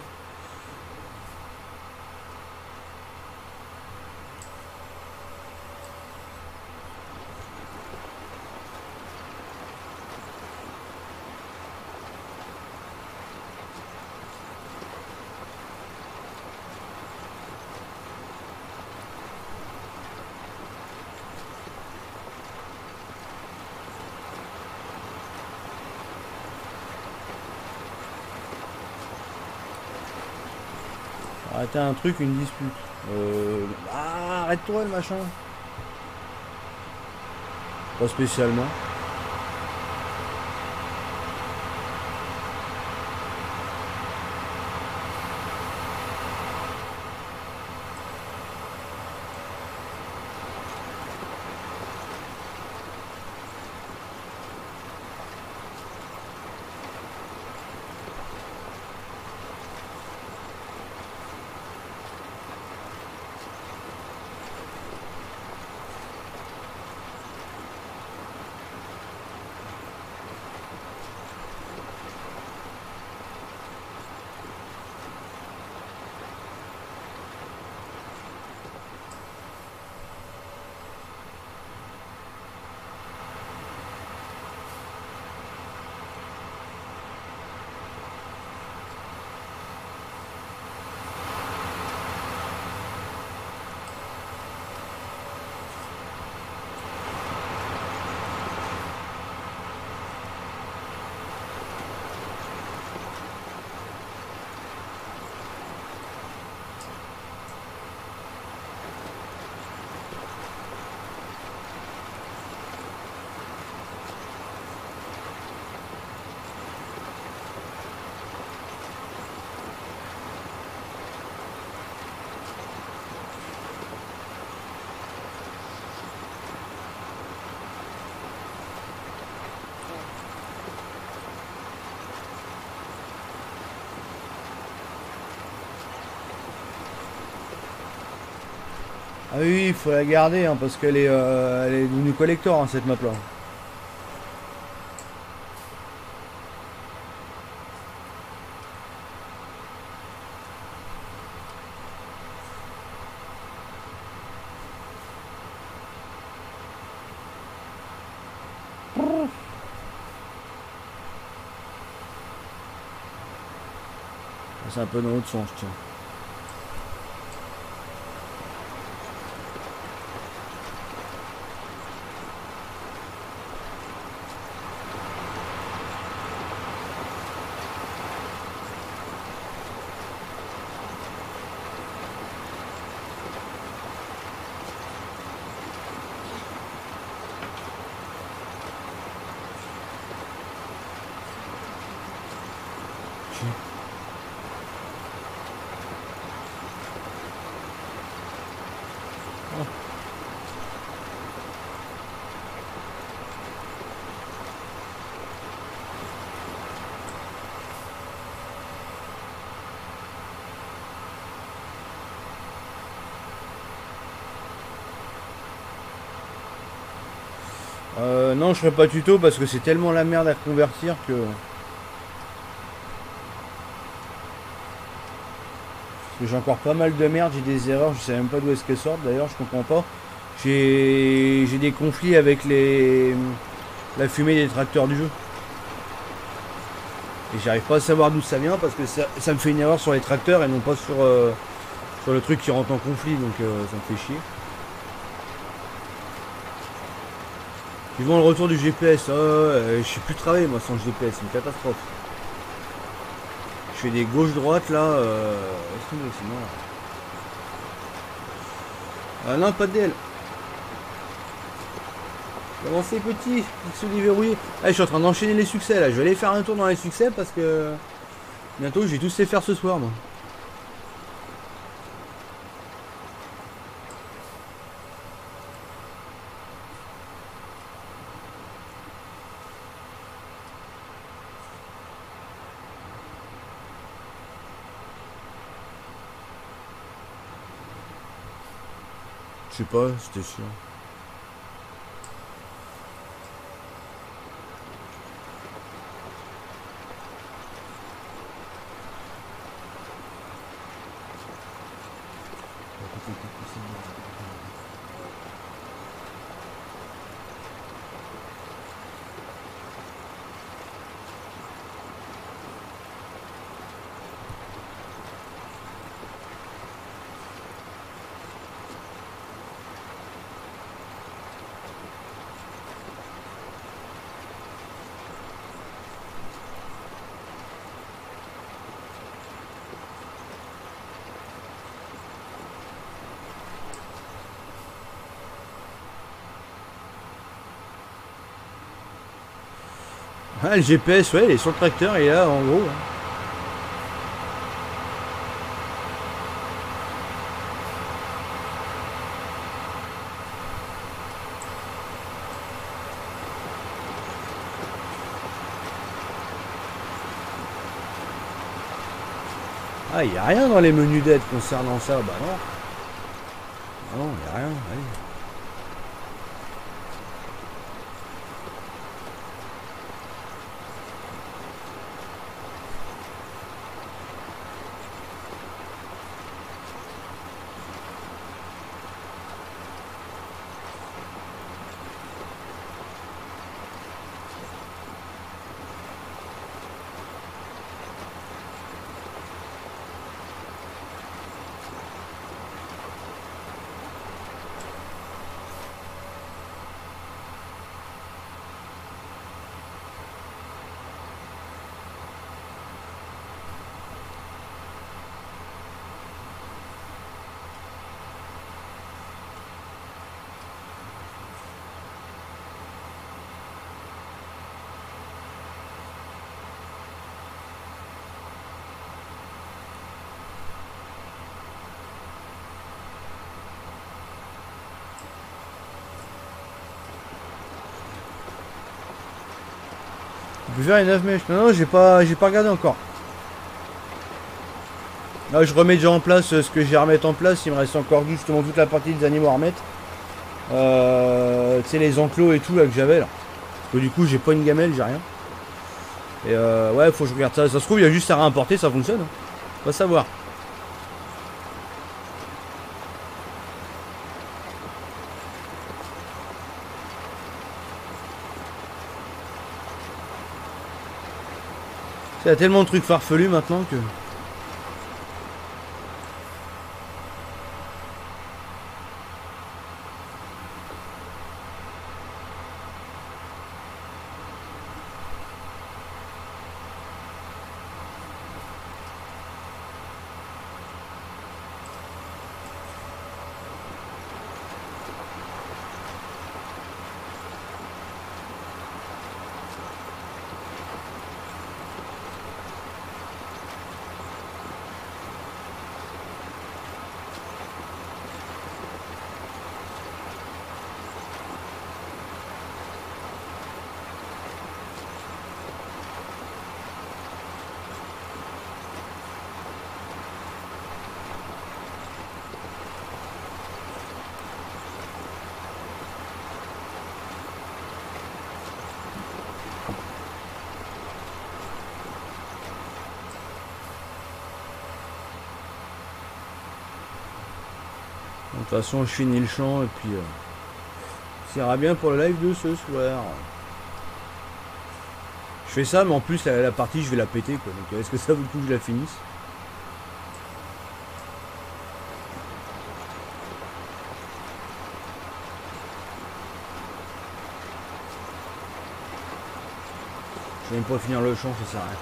Arrêtez un truc, une dispute. Ah, arrête-toi le machin. Pas spécialement. Ah oui, il faut la garder hein, parce qu'elle elle est devenue collector hein, cette map là. C'est un peu dans l'autre sens, tiens. Non, je ferai pas tuto parce que c'est tellement la merde à convertir que... Parce que j'ai encore pas mal de merde, j'ai des erreurs, je sais même pas d'où est-ce qu'elles sortent d'ailleurs, je comprends pas. J'ai des conflits avec la fumée des tracteurs du jeu. Et j'arrive pas à savoir d'où ça vient parce que ça me fait une erreur sur les tracteurs et non pas sur le truc qui rentre en conflit, donc ça me fait chier. Vivant le retour du GPS, je sais plus travailler moi sans le GPS, c'est une catastrophe. Je fais des gauches-droites là, laisse tomber, c'est mort. Ah non, pas de DL. Avancez petit, se déverrouiller. Ah, je suis en train d'enchaîner les succès là, je vais aller faire un tour dans les succès parce que bientôt je vais tous les faire ce soir moi. Je sais pas, c'était sûr. Ah, le GPS, ouais, il est sur le tracteur et là, en gros. Ah, il n'y a rien dans les menus d'aide concernant ça. Bah non. Ah non, il n'y a rien. Allez. On peut faire les 9 mèches. Non, j'ai pas regardé encore. Là, je remets déjà en place ce que j'ai à remettre en place. Il me reste encore justement toute la partie des animaux à remettre. Tu sais, les enclos et tout là que j'avais là. Parce que du coup, j'ai pas une gamelle, j'ai rien. Et ouais, faut que je regarde ça. Ça se trouve, il y a juste à réimporter, ça fonctionne. Hein. On va savoir. Il y a tellement de trucs farfelus maintenant que... De toute façon, je finis le champ et puis ça ira bien pour le live de ce soir. Je fais ça, mais en plus la partie je vais la péter quoi. Donc est-ce que ça vaut le coup que je la finisse? Je vais même pas finir le champ, ça sert à rien.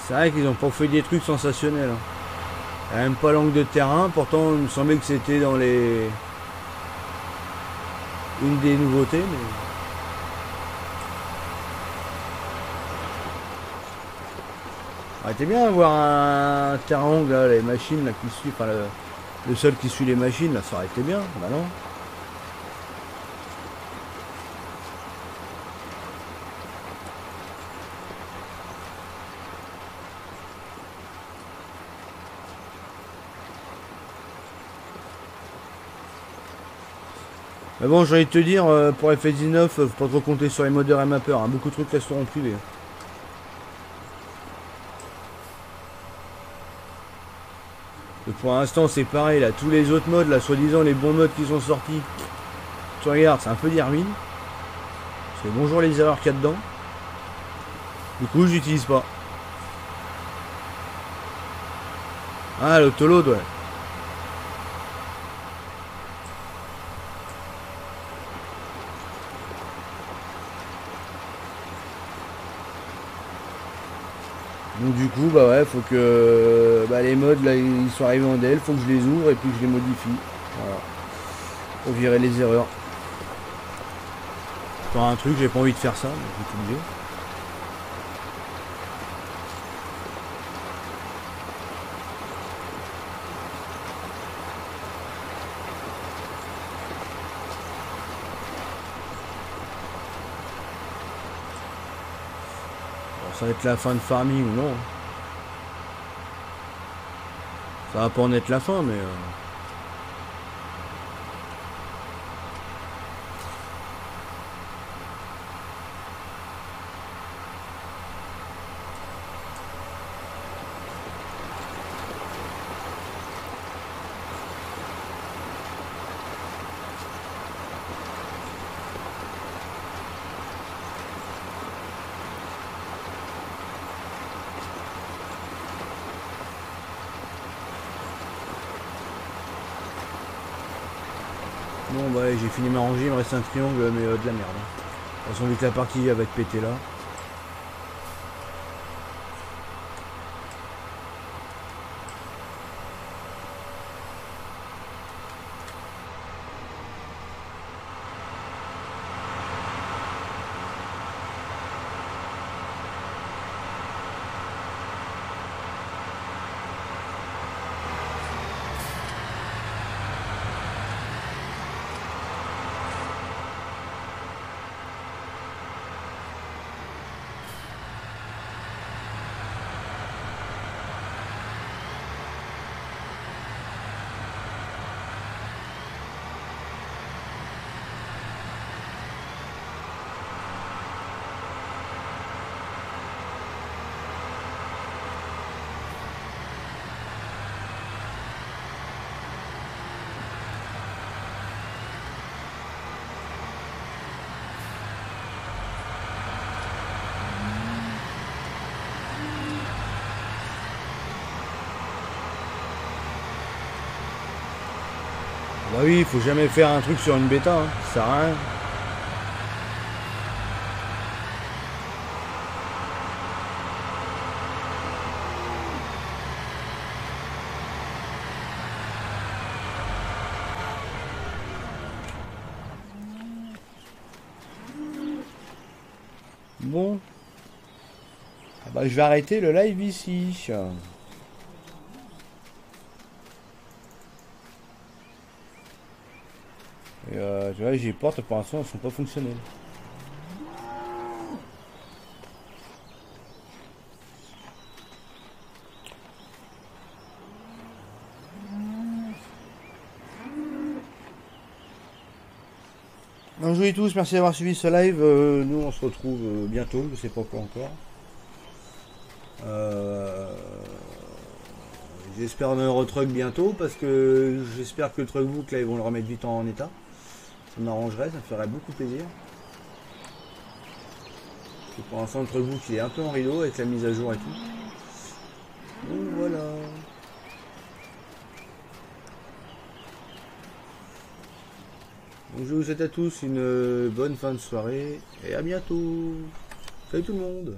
C'est vrai qu'ils ont pas fait des trucs sensationnels. Hein. Il n'y a même pas l'angle de terrain, pourtant il me semblait que c'était dans les... une des nouveautés, mais... Ah, t'es bien d'avoir un terrain angle là, les machines là qui suivent, enfin le sol qui suit les machines là, ça aurait été bien, bah non. Mais bon, j'ai envie de te dire, pour FS19, faut pas trop compter sur les modeurs et mappeurs, hein. Beaucoup de trucs resteront privés. Et pour l'instant, c'est pareil, là, tous les autres modes, là, soi-disant les bons modes qui sont sortis, tu regardes, c'est un peu des ruines. C'est bonjour les erreurs qu'il y a dedans. Du coup, j'utilise pas. Ah, l'autoload, ouais. Donc du coup, bah ouais, faut que les mods là ils sont arrivés en DL, faut que je les ouvre et puis que je les modifie. Voilà. Pour virer les erreurs. Pour un truc, j'ai pas envie de faire ça, mais je vais tout dire. Bon, ça va être la fin de farming ou non. Ça va pas en être la fin, mais... Bon bah j'ai fini ma rangée, il me reste un triangle mais de la merde. De toute façon vu que la partie va être pétée là. Bah oui, il faut jamais faire un truc sur une bêta, hein. Ça sert à rien. Bon. Ah bah je vais arrêter le live ici. Et tu vois, j'ai portes pour l'instant, elles sont pas fonctionnelles. Donc, je vous dis tous, merci d'avoir suivi ce live. Nous, on se retrouve bientôt, je sais pas quoi encore. J'espère un Eurotruck bientôt parce que j'espère que le Truckbook là ils vont le remettre vite en état. Ça m'arrangerait, ça me ferait beaucoup plaisir. Parce que pour l'instant le Truckbook il est un peu en rideau avec la mise à jour et tout. Donc voilà. Donc je vous souhaite à tous une bonne fin de soirée et à bientôt. Salut tout le monde.